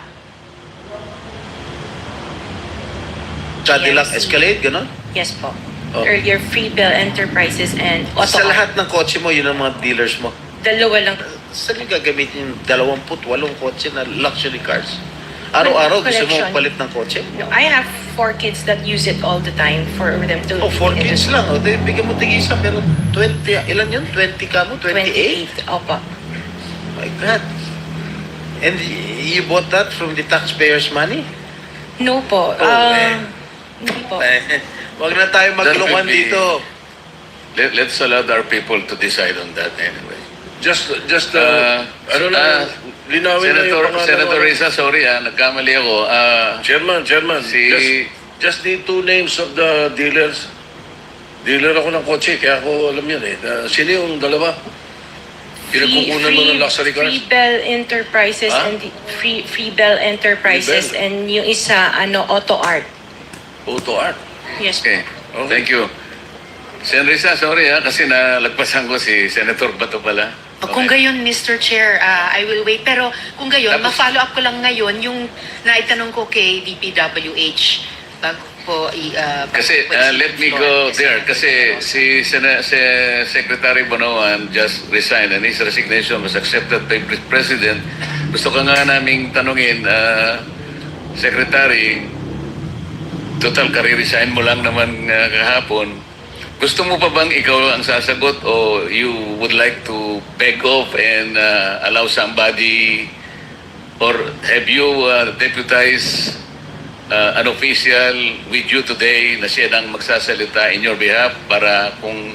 Cadillac Yes. Escalade, gano'n? yes po. Oh. Earlier Freebell Enterprises and Auto Sa Art. lahat ng kotse mo, yun ang mga dealers mo. Dalawa lang. Saan yung gagamitin yung 28 kotse na luxury cars? Araw-araw gusto mo Collection. palit ng kotse? No, I have 4 kids that use it all the time for them to... Oh, 4 kids lang. O, di, bigyan mo tig-isa. Pero 20, ilan yun? 20 ka mo? 28? 28. Opo. My God. And you bought that from the taxpayers' money? No po. man. Hindi po. Wag na tayo maglokohan That will be- dito. Let's allow our people to decide on that anyway. Just Uh, ano na, linawin na yung pangalan. Senator Risa, sorry nagkamali ako. Chairman, Si- just need 2 names of the dealers. Dealer ako ng kotse, kaya ako alam yan eh. Sino yung dalawa? Pinagkukunan mo ng luxury cars? Freebell Enterprises Ha? and Freebell Enterprises Freebell. and yung isa Auto Art. Auto Art. Yes po. Okay, thank you. Sen Risa, sorry kasi nalagpasan ko si Senator Bato pala. Kung gayon, Mr. Chair, I will wait. Pero kung gayon, Tapos- ma-follow up ko lang ngayon yung naitanong ko kay DPWH bago po Kasi let me go there kasi si Secretary Bonoan just resigned and his resignation was accepted by President. Gusto ka nga naming tanungin, Secretary, total kare-resign mo lang naman kahapon. Gusto mo pa bang ikaw ang sasagot o you would like to beg off and allow somebody or have you deputized an official with you today na siya nang magsasalita in your behalf para kung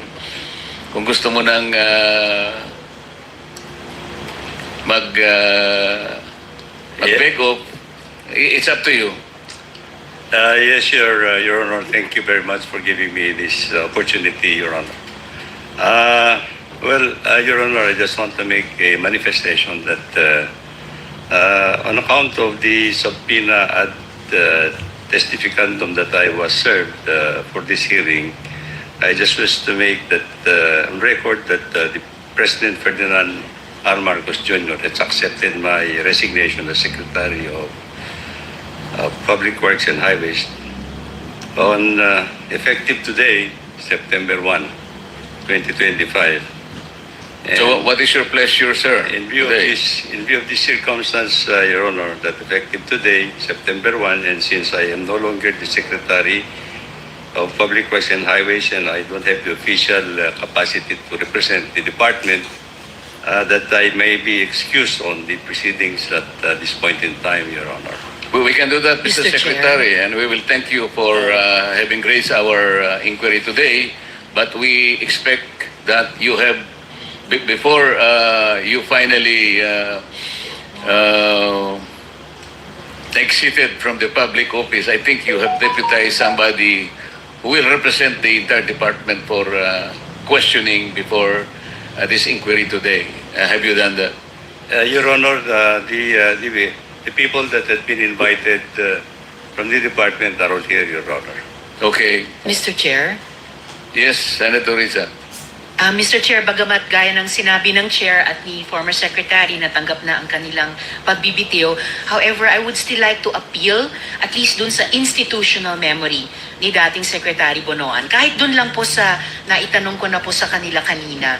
gusto mo nang mag-beg off, it's up to you. Yes, Your Honor. Thank you very much for giving me this opportunity, Your Honor. Your Honor, I just want to make a manifestation that on account of the subpoena ad testificandum that I was served for this hearing, I just wish to make that on record that the President Ferdinand R. Marcos Jr. has accepted my resignation as Secretary of Public Works and Highways on effective today, September 1, 2025. So what is your pleasure, sir? In view of this circumstance, Your Honor, that effective today, September 1, and since I am no longer the Secretary of Public Works and Highways and I don't have the official capacity to represent the department, that I may be excused on the proceedings at this point in time, Your Honor. We can do that, Mr. Mr. Chair. Secretary, and we will thank you for having raised our inquiry today. But we expect that you have, before you finally exited from the public office, I think you have deputized somebody who will represent the entire department for questioning before this inquiry today. Have you done that? Your Honor, the people that had been invited from the department are all here, Your Honor. Okay. Mr. Chair. Yes, Senator Risa. Mr. Chair, bagamat gaya ng sinabi ng Chair at ni former Secretary na tanggap na ang kanilang pagbibitiw, however, I would still like to appeal at least dun sa institutional memory ni dating Secretary Bonoan. Kahit dun lang po sa naitanong ko na po sa kanila kanina,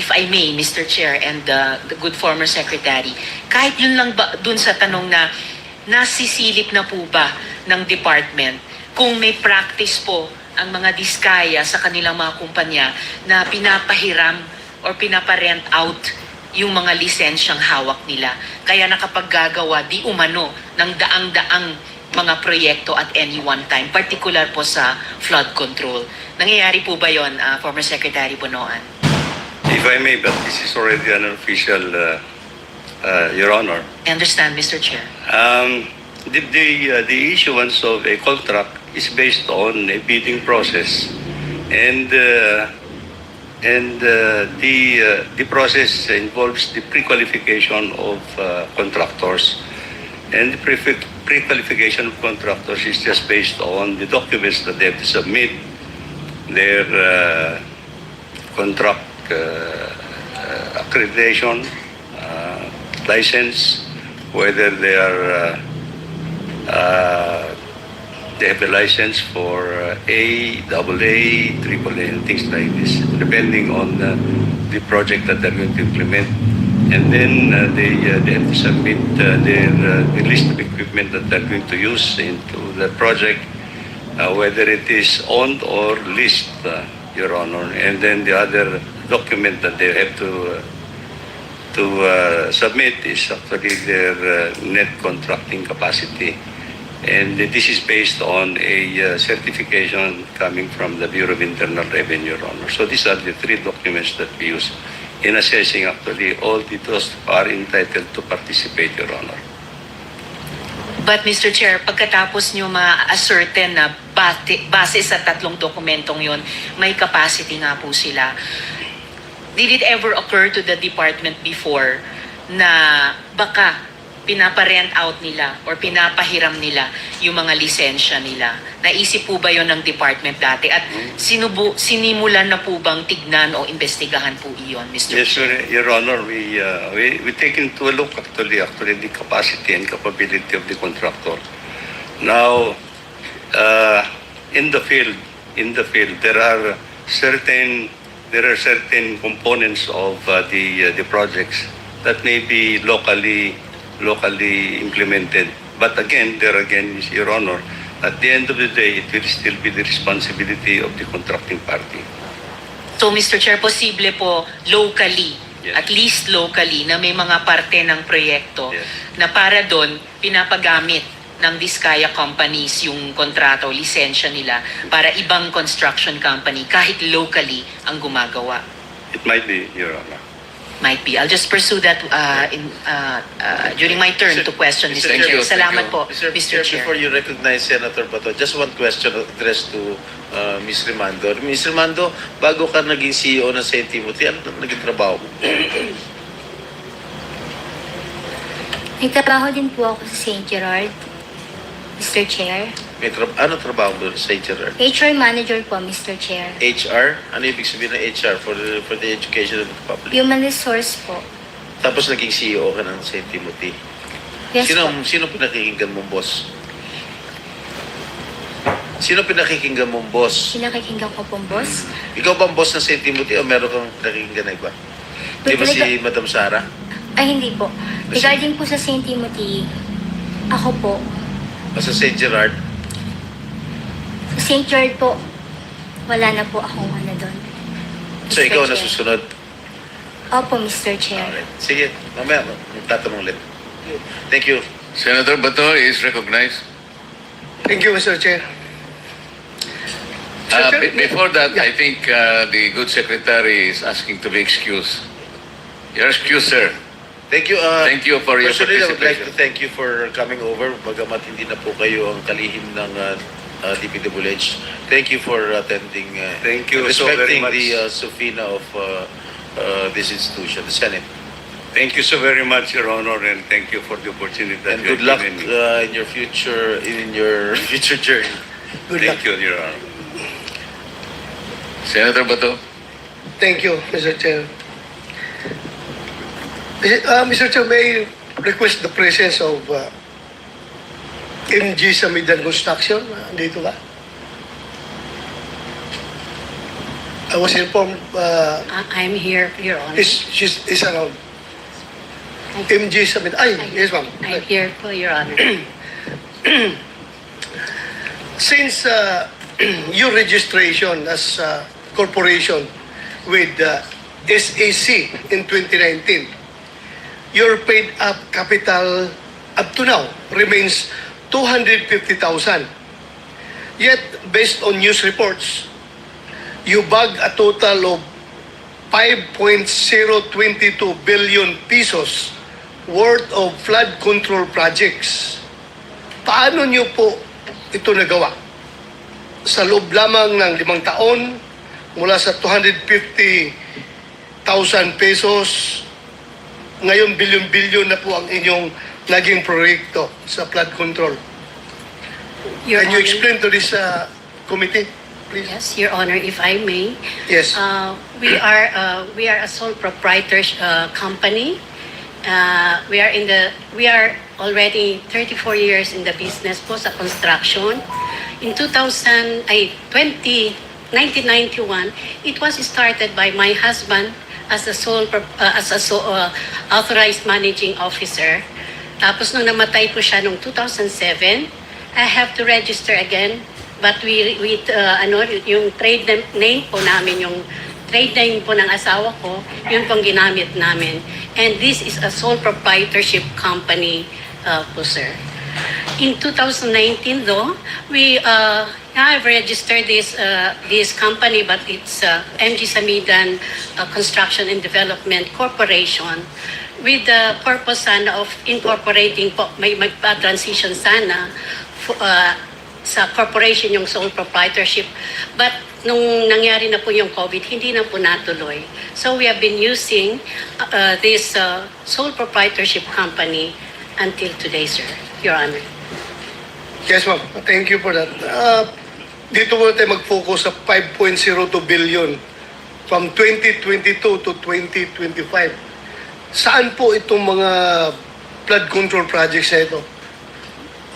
if I may, Mr. Chair and the good former Secretary, kahit yun lang ba dun sa tanong na nasisilip na po ba ng department kung may practice po ang mga diskaya sa kanilang mga kumpanya na pinapahiram or pinaparent out yung mga lisensyang hawak nila. Kaya nakapaggagawa di umano ng daang-daang mga proyekto at any one time, particular po sa flood control. Nangyayari po ba yon, former Secretary Bonoan? If I may, but this is already an official, Your Honor. I understand, Mr. Chair. The issuance of a contract is based on a bidding process, and the process involves the pre-qualification of contractors, and the pre-qualification of contractors is just based on the documents that they have to submit, their contract accreditation, license, whether they are they have a license for A, AA, AAA, and things like this, depending on the project that they're going to implement. And then they have to submit the list of equipment that they're going to use into the project, whether it is owned or leased, Your Honor. And then the other document that they have to submit is actually their net contracting capacity. And this is based on a certification coming from the Bureau of Internal Revenue, Your Honor. So these are the three documents that we use in assessing actually all the those who are entitled to participate, Your Honor. But Mr. Chair, pagkatapos nyo ma-ascertain na base sa tatlong dokumentong yon, may capacity nga po sila. Did it ever occur to the department before na baka pinaparent out nila or pinapahiram nila yung mga lisensya nila? Naisip po ba yon ng department dati? At sinimulan na po bang tignan o investigahan po iyon, Mr. Yes, Chair? Your Honor, we take into a look actually the capacity and capability of the contractor. Now, in the field, there are certain components of the projects that may be locally implemented. But again, Your Honor, at the end of the day, it will still be the responsibility of the contracting party. So Mr. Chair, posible po locally, Yes. at least locally, na may mga parte ng proyekto Yes. na para doon pinapagamit ng Diskaya companies yung kontrata o lisensya nila para ibang construction company kahit locally ang gumagawa. It might be, Your Honor. Might be. I'll just pursue that during my turn to question, Mr. Thank Chair. you. Salamat po, Mr. Mr. Chair. Before you recognize Senator Bato, just one question addressed to Ms. Rimando. Ms. Rimando, bago ka naging CEO ng St. Timothy, ano naging trabaho mo? Nagtrabaho din po ako sa St. Gerard, Mr. Chair. Ano trabaho mo sa HR? HR Manager po, Mr. Chair. HR? Ano ibig sabihin ng HR for the education of the public? Human Resource po. Tapos naging CEO ka ng St. Timothy. Yes po. Sino pinakikinggan mong boss? Sino pinakikinggan mong boss? Pinakikinggan ko pong boss. Ikaw ba ang boss ng St. Timothy o meron kang pinakikinggan na iba? Di ba si Madam Sara? Ay, hindi po. Regarding po sa St. Timothy, ako po. O sa St. Gerard? Sa St. Gerard po, wala na po akong ano doon. So Mr. ikaw Chair. nasusunod? Opo, Mr. Chair. Alright. Sige, mamaya tatanong ulit. Thank you. Senator Bato is recognized. Thank you, Mr. Chair. Before that, I think the good secretary is asking to be excused. You're excused, sir. Thank you. Thank you for your Personally, I would like to participation. thank you for coming over. Bagamat hindi na po kayo ang kalihim ng DPWH. Thank you for attending. Thank you so very respecting much. the subpoena of this institution, the Senate. Thank you so very much, Your Honor, and thank you for the opportunity that And you good have luck given me. in your future journey. Good luck. Thank you, Your Honor. Senator Bato. Thank you, Mr. Chair. Mr. Chair, may I request the presence of MG Samidan Construction? Dito ba? I was informed I'm here, Your Honor. is around. MG Samidan. Ay, yes ma'am. I'm here for Your Honor. Since your registration as a corporation with SAC in 2019, your paid up capital up to now remains 250,000. Yet, based on news reports, you bagged a total of 5.022 billion pesos worth of flood control projects. Paano niyo po ito nagawa? Sa loob lamang ng 5 taon, mula sa 250,000 pesos, ngayon bilyon-bilyon na po ang inyong naging proyekto sa flood control. Your Can you Honor. explain to this committee, please? Yes, Your Honor, if I may. Yes. We are a sole proprietor company. We are already 34 years in the business po sa construction. In 1991, it was started by my husband as a authorized managing officer. Tapos nung namatay po siya noong 2007, I have to register again. But yung trade name po namin, yung trade name po ng asawa ko, yun pong ginamit namin. And this is a sole proprietorship company po, sir. In 2019 though, we have registered this company, but it's MG Samidan Construction and Development Corporation with the purpose sana of incorporating po, may magpa-transition sana sa corporation yung sole proprietorship. But nung nangyari na po yung COVID, hindi na po natuloy. So we have been using this sole proprietorship company until today, sir, Your Honor. Yes, ma'am. Thank you for that. Dito muna tayo mag-focus sa 5.02 billion from 2022 to 2025. Saan po itong mga flood control projects na ito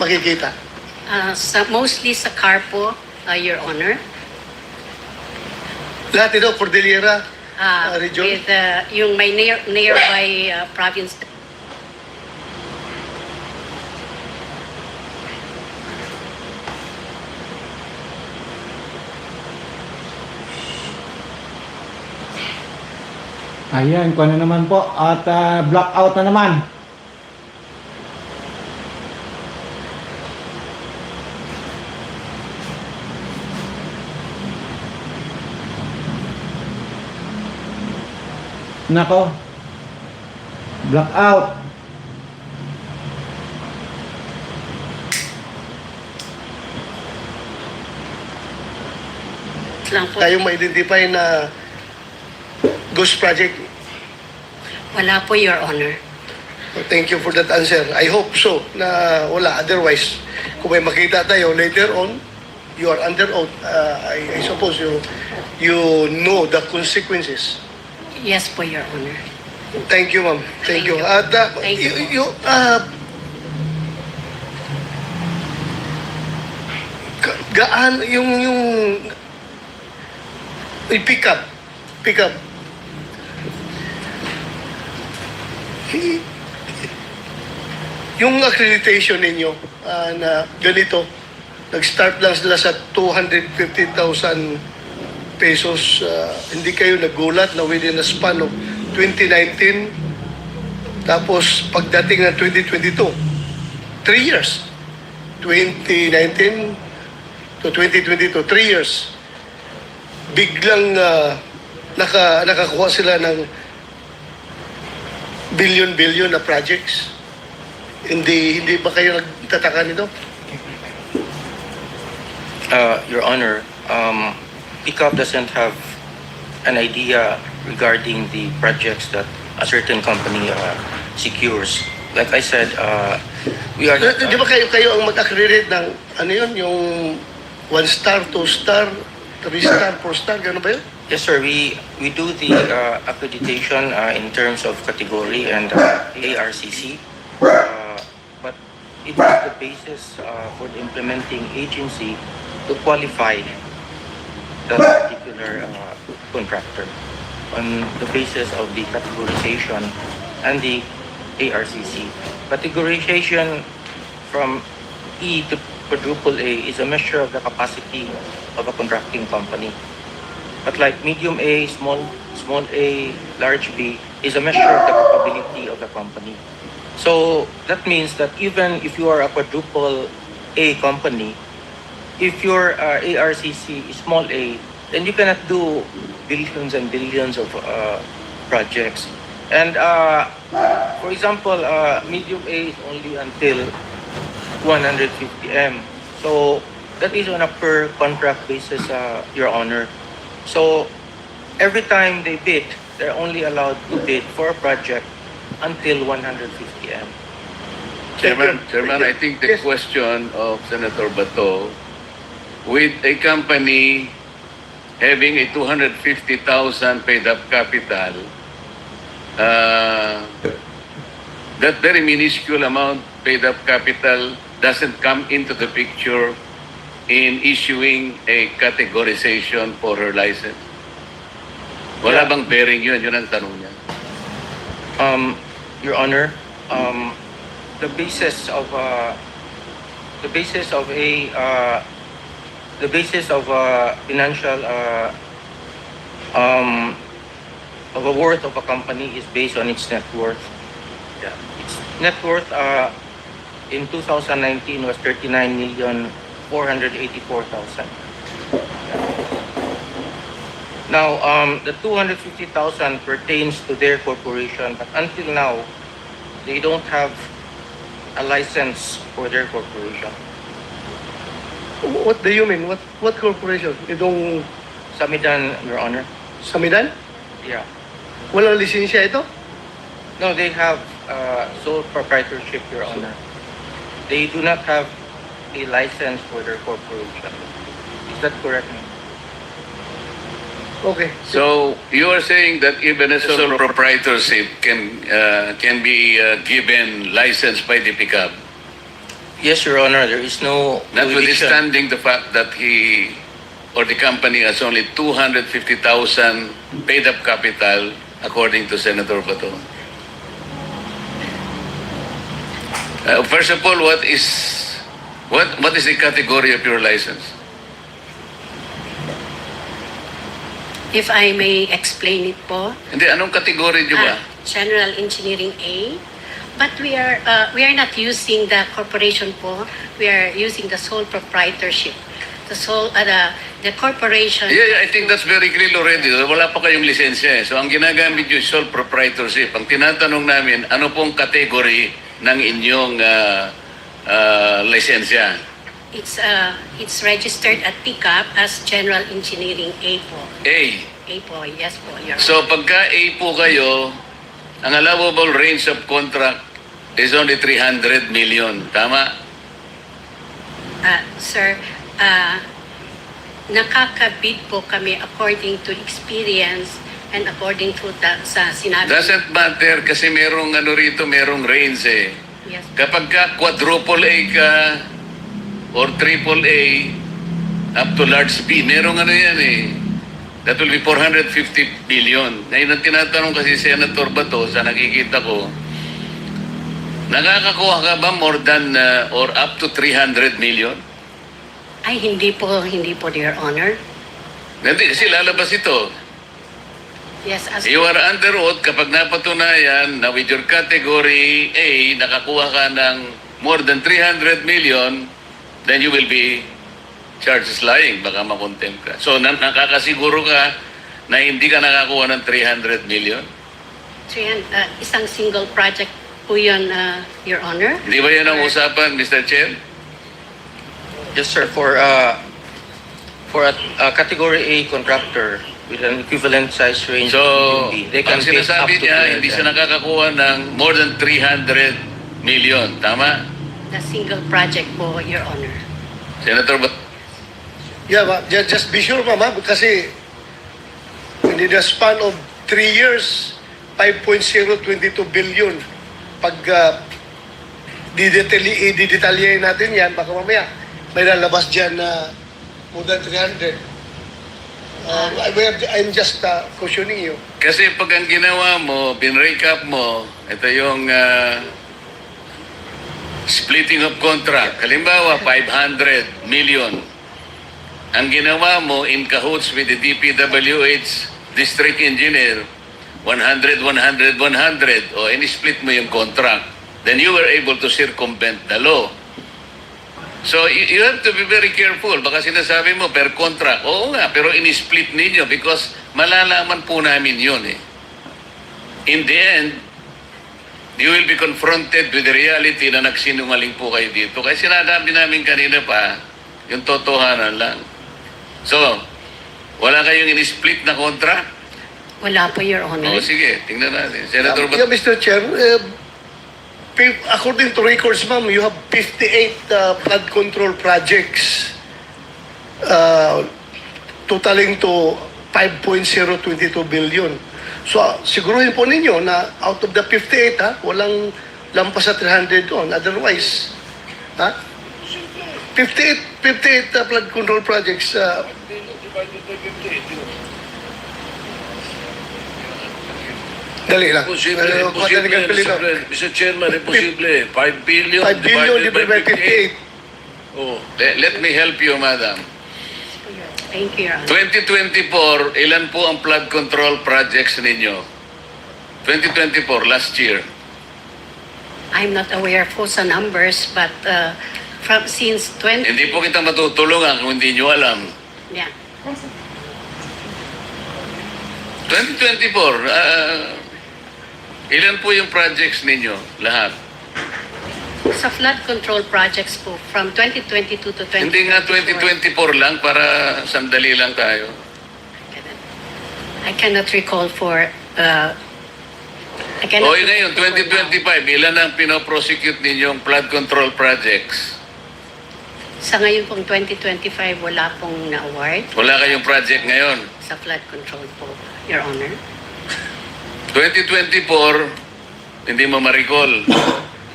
makikita? Mostly sa car po, Your Honor. Lahat ito, Cordillera region? With yung may nearby province. Ayan, kung ano naman po. At blackout na naman. Nako. Blackout. Lang po. Tayong ma-identify na ghost project. Wala po, Your Honor. Thank you for that answer. I hope so na wala. Otherwise, kung may makita tayo later on, you are under oath. I suppose you know the consequences. Yes po, Your Honor. Thank you, ma'am. Thank you. At Thank you. gaan yung pick up. Yung accreditation ninyo na ganito, nag-start lang sila sa 250,000 pesos. Hindi kayo nagulat na within a span of 2019, tapos pagdating ng 2022, 3 years. 2019 to 2022, 3 years. Biglang nakakuha sila ng billion na projects. Hindi ba kayo nagtataka nito? Your Honor, PICAP doesn't have an idea regarding the projects that a certain company secures. Like I said, we are... Di ba kayo ang mag-accredit ng ano yun, yung 1 star, 2 star, 3 star, 4 star, gano'n ba yun? Yes, sir. We do the accreditation in terms of category and ARCC. But it is the basis for the implementing agency to qualify that particular contractor on the basis of the categorization and the ARCC. Categorization from E to quadruple A is a measure of the capacity of a contracting company. But like medium A, small a, large B is a measure of the capability of the company. So that means that even if you are a quadruple A company, if your ARCC is small a, then you cannot do billions and billions of projects. And for example, medium A is only until 150 M. So that is on a per contract basis, Your Honor. So every time they bid, they're only allowed to bid for a project until 150 M. Chairman, I think the question of Senator Bato, with a company having a 250,000 paid-up capital, that very minuscule amount paid-up capital doesn't come into the picture in issuing a categorization for her license. Wala bang bearing yun? Yun ang tanong niya. Your Honor, the basis of a financial of a worth of a company is based on its net worth. Yeah. Its net worth in 2019 was 39,484,000. Now, the 250,000 pertains to their corporation, but until now, they don't have a license for their corporation. What do you mean? What corporation? Itong Samidan, Your Honor. Samidan? Yeah. Walang lisensya ito? No, they have sole proprietorship, Your Honor. They do not have a license for their corporation. Is that correct? Okay. So you are saying that even a sole proprietorship can be given license by the pickup, Yes, Your Honor. There is no prohibition. notwithstanding the fact that he or the company has only 250,000 paid-up capital, according to Senator Bato. First of all, what is the category of your license? If I may explain it po. Hindi, anong category niyo ba? General Engineering A. But we are not using the corporation po. We are using the sole proprietorship. The corporation. Yeah, I think that's very clear already. Wala pa kayong lisensya. So ang ginagamit nyo is sole proprietorship. Ang tinatanong namin, ano pong category ng inyong lisensya? It's registered at pickup as General Engineering A po. A. A po, yes po. Your So pagka A po kayo, ang allowable range of contract is only 300 million. Tama? Sir, nakakabid po kami according to experience and according to sa sinabi. Doesn't matter kasi merong merong range eh. Yes. Kapag ka quadruple A ka or triple A up to large B, merong yan eh. That will be 450 billion. Ngayon ang tinatanong kasi Senator Bato, sa nakikita ko, nakakakuha ka ba more than or up to 300 million? Ay, hindi po, Your Honor. Hindi, kasi lalabas ito. Yes, as You are under oath kapag napatunayan na with your category A, nakakuha ka ng more than 300 million, then you will be charged as lying. Baka makontempt ka. So, nakakasiguro ka na hindi ka nakakuha ng 300 million? isang single project po yun, Your Honor. Di ba yan ang usapan, Mr. Chair? Yes, sir. For a category A contractor, with an equivalent size range So, of GMP. They can ang pay up sinasabi to niya, hindi siya 300. nakakakuha ng more than 300 million. Tama? The single project po, Your Honor. Senator, Yeah, just be sure, mama, kasi in the span of 3 years, 5.022 billion. Pag didetalyahin natin yan, baka mamaya may lalabas dyan na more than 300. I'm just cautioning you. kasi pag ang ginawa mo, binrecap mo, ito yung splitting of contract. Halimbawa, 500 million. Ang ginawa mo in cahoots with the DPWH district engineer, 100, 100, 100, o in-split mo yung contract. Then you were able to circumvent the law. So you have to be very careful. Baka sinasabi mo per contract. Oo nga, pero in-split ninyo because malalaman po namin yun eh. In the end, you will be confronted with the reality na nagsinungaling po kayo dito. Kaya sinasabi namin kanina pa, yung totohanan lang. So, wala kayong in-split na contract? Wala po, Your Honor. O sige, tingnan natin. Senator, Yeah, Mr. Chair, according to records, ma'am, you have 58 flood control projects totaling to 5.022 billion. So, siguruhin po ninyo na out of the 58, walang lampas sa 300 doon. Otherwise, 58 flood control projects. Dali lang. Mr. Chairman, imposible. 5 billion 5 billion divided by 58. Oh. let me help you, madam. Thank you, Your Honor. 2024, ilan po ang flood control projects ninyo? 2024, last year. I'm not aware po sa numbers, but since Hindi po kita matutulungan kung hindi nyo alam. yeah, 2024, ilan po yung projects ninyo? Lahat. sa flood control projects po from 2022 to 2024. Hindi nga 2024 lang para sandali lang tayo. I cannot recall for I O cannot yun ngayon, recall for now. 2025, ilan ang pinoprosecute ninyong flood control projects? Sa ngayon pong 2025, wala pong na-award Wala kayong project ngayon. sa flood control po, Your Honor. 2024, hindi mo ma-recall.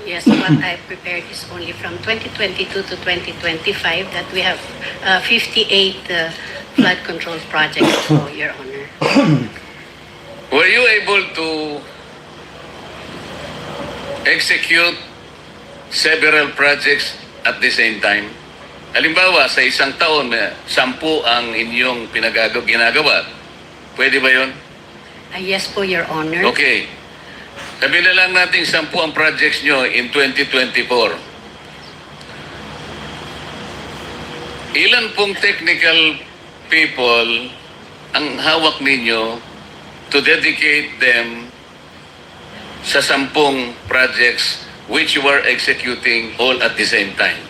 Yes, what I prepared is only from 2022 to 2025 that we have 58 flood control projects po, Your Honor. Were you able to execute several projects at the same time? Halimbawa, sa isang taon, 10 ang inyong ginagawa. Pwede ba yun? Yes po, Your Honor. Okay. Sabi na lang natin 10 ang projects nyo in 2024. Ilan pong technical people ang hawak ninyo to dedicate them sa 10 projects which you are executing all at the same time?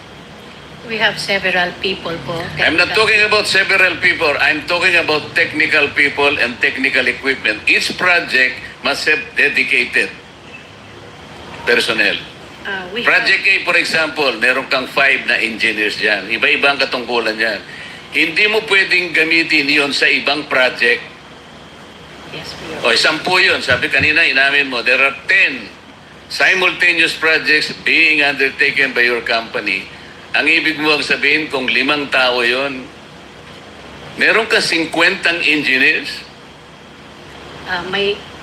We have several people po. I'm not talking about several people. I'm talking about technical people and technical equipment. Each project must have dedicated personnel. We Project A, for example, meron kang 5 na engineers dyan. Iba-iba ang katungkulan yan. Hindi mo pwedeng gamitin yon sa ibang project. Yes, po, Your O, 10 yun. Sabi kanina, inamin mo, there are 10 simultaneous projects being undertaken by your company. Ang ibig mo ang sabihin, kung 5 tao yon, meron ka 50 engineers?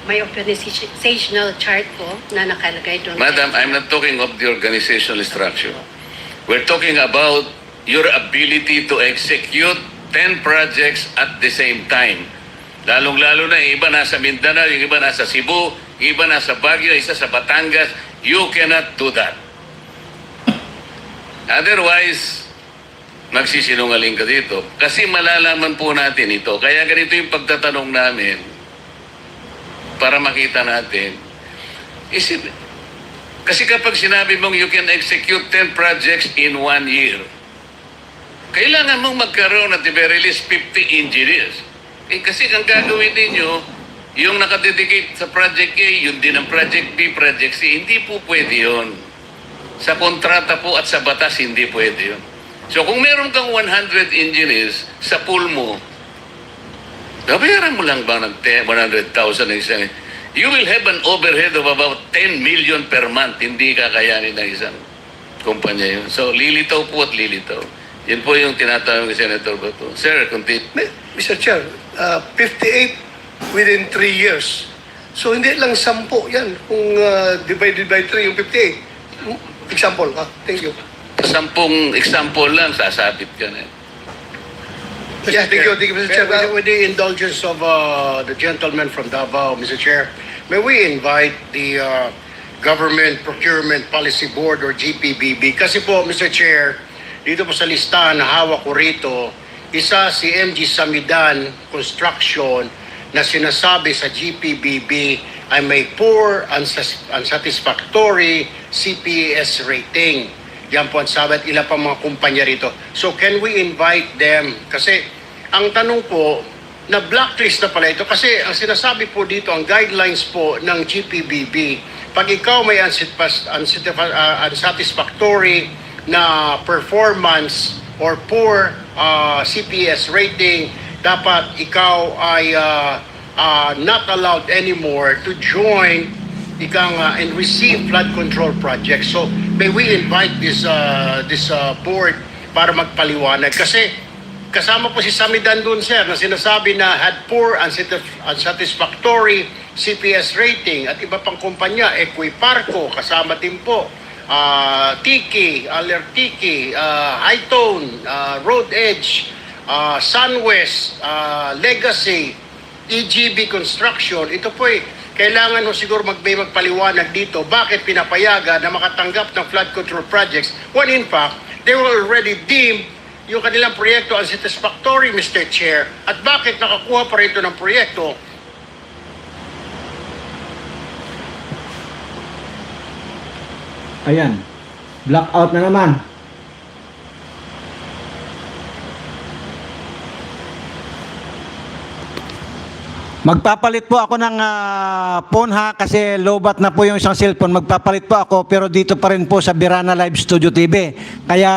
may organizational chart po na nakalagay doon. Madam, I'm not talking of the organizational structure. We're talking about your ability to execute 10 projects at the same time. Lalong-lalo na, yung iba nasa Mindanao, yung iba nasa Cebu, yung iba nasa Baguio, isa sa Batangas. You cannot do that. Otherwise, magsisinungaling ka dito. Kasi malalaman po natin ito. Kaya ganito yung pagtatanong namin para makita natin. Kasi kapag sinabi mong you can execute 10 projects in 1 year, kailangan mong magkaroon at the very least 50 engineers. Eh kasi ang gagawin ninyo, yung nakadedicate sa Project A, yun din ang Project B, Project C, hindi po pwede yun. Sa kontrata po at sa batas, hindi pwede yun. So kung meron kang 100 engineers sa pool mo, babayaran mo lang ba ng 100,000 na isang, you will have an overhead of about 10 million per month. Hindi kakayanin ng isang kumpanya yun. So lilitaw po at lilitaw. Yan po yung tinatawag ni Senator Bato. Sir, Mr. Chair, 58 within 3 years. So hindi lang 10 yan kung divided by 3 yung 58. Example, thank you. 10 example lang, sasabit ka na. Yeah, thank you, Mr. Chair. With the indulgence of the gentleman from Davao, Mr. Chair, may we invite the Government Procurement Policy Board or GPBB? Kasi po, Mr. Chair, dito po sa listahan na hawak ko rito, isa si MG Samidan Construction na sinasabi sa GPBB ay may poor, unsatisfactory CPS rating. Yan po ang sabi at ilan pang mga kumpanya rito. So can we invite them? Kasi ang tanong po, na blacklist na pala ito. Kasi ang sinasabi po dito, ang guidelines po ng GPBB, pag ikaw may unsatisfactory na performance or poor CPS rating, dapat ikaw ay not allowed anymore to join and receive flood control projects. So may we invite this board para magpaliwanag kasi kasama po si Samidan dun, sir, na sinasabi na had poor, unsatisfactory CPS rating at iba pang kumpanya, Equiparco, kasama din po, Tiki, Alertiki, Hightone, Road Edge, Sunwest, Legacy, EGB Construction. Ito po kailangan ho siguro magpaliwanag dito bakit pinapayagan na makatanggap ng flood control projects when in fact, they were already deemed yung kanilang proyekto unsatisfactory, Mr. Chair, at bakit nakakuha pa rin ito ng proyekto. Ayan. Blackout na naman. Magpapalit po ako ng phone ha kasi lowbat na po yung isang cellphone. Magpapalit po ako pero dito pa rin po sa Birana Live Studio TV. Kaya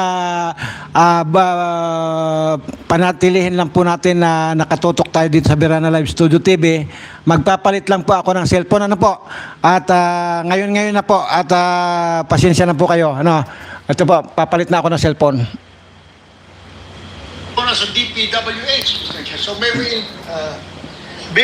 panatilihin lang po natin na nakatutok tayo dito sa Birana Live Studio TV. Magpapalit lang po ako ng cellphone. Ano po? At ngayon na po at pasensya na po kayo. Ano? Ito po, papalit na ako ng cellphone. Sa DPWH, Mr. Chair. So may we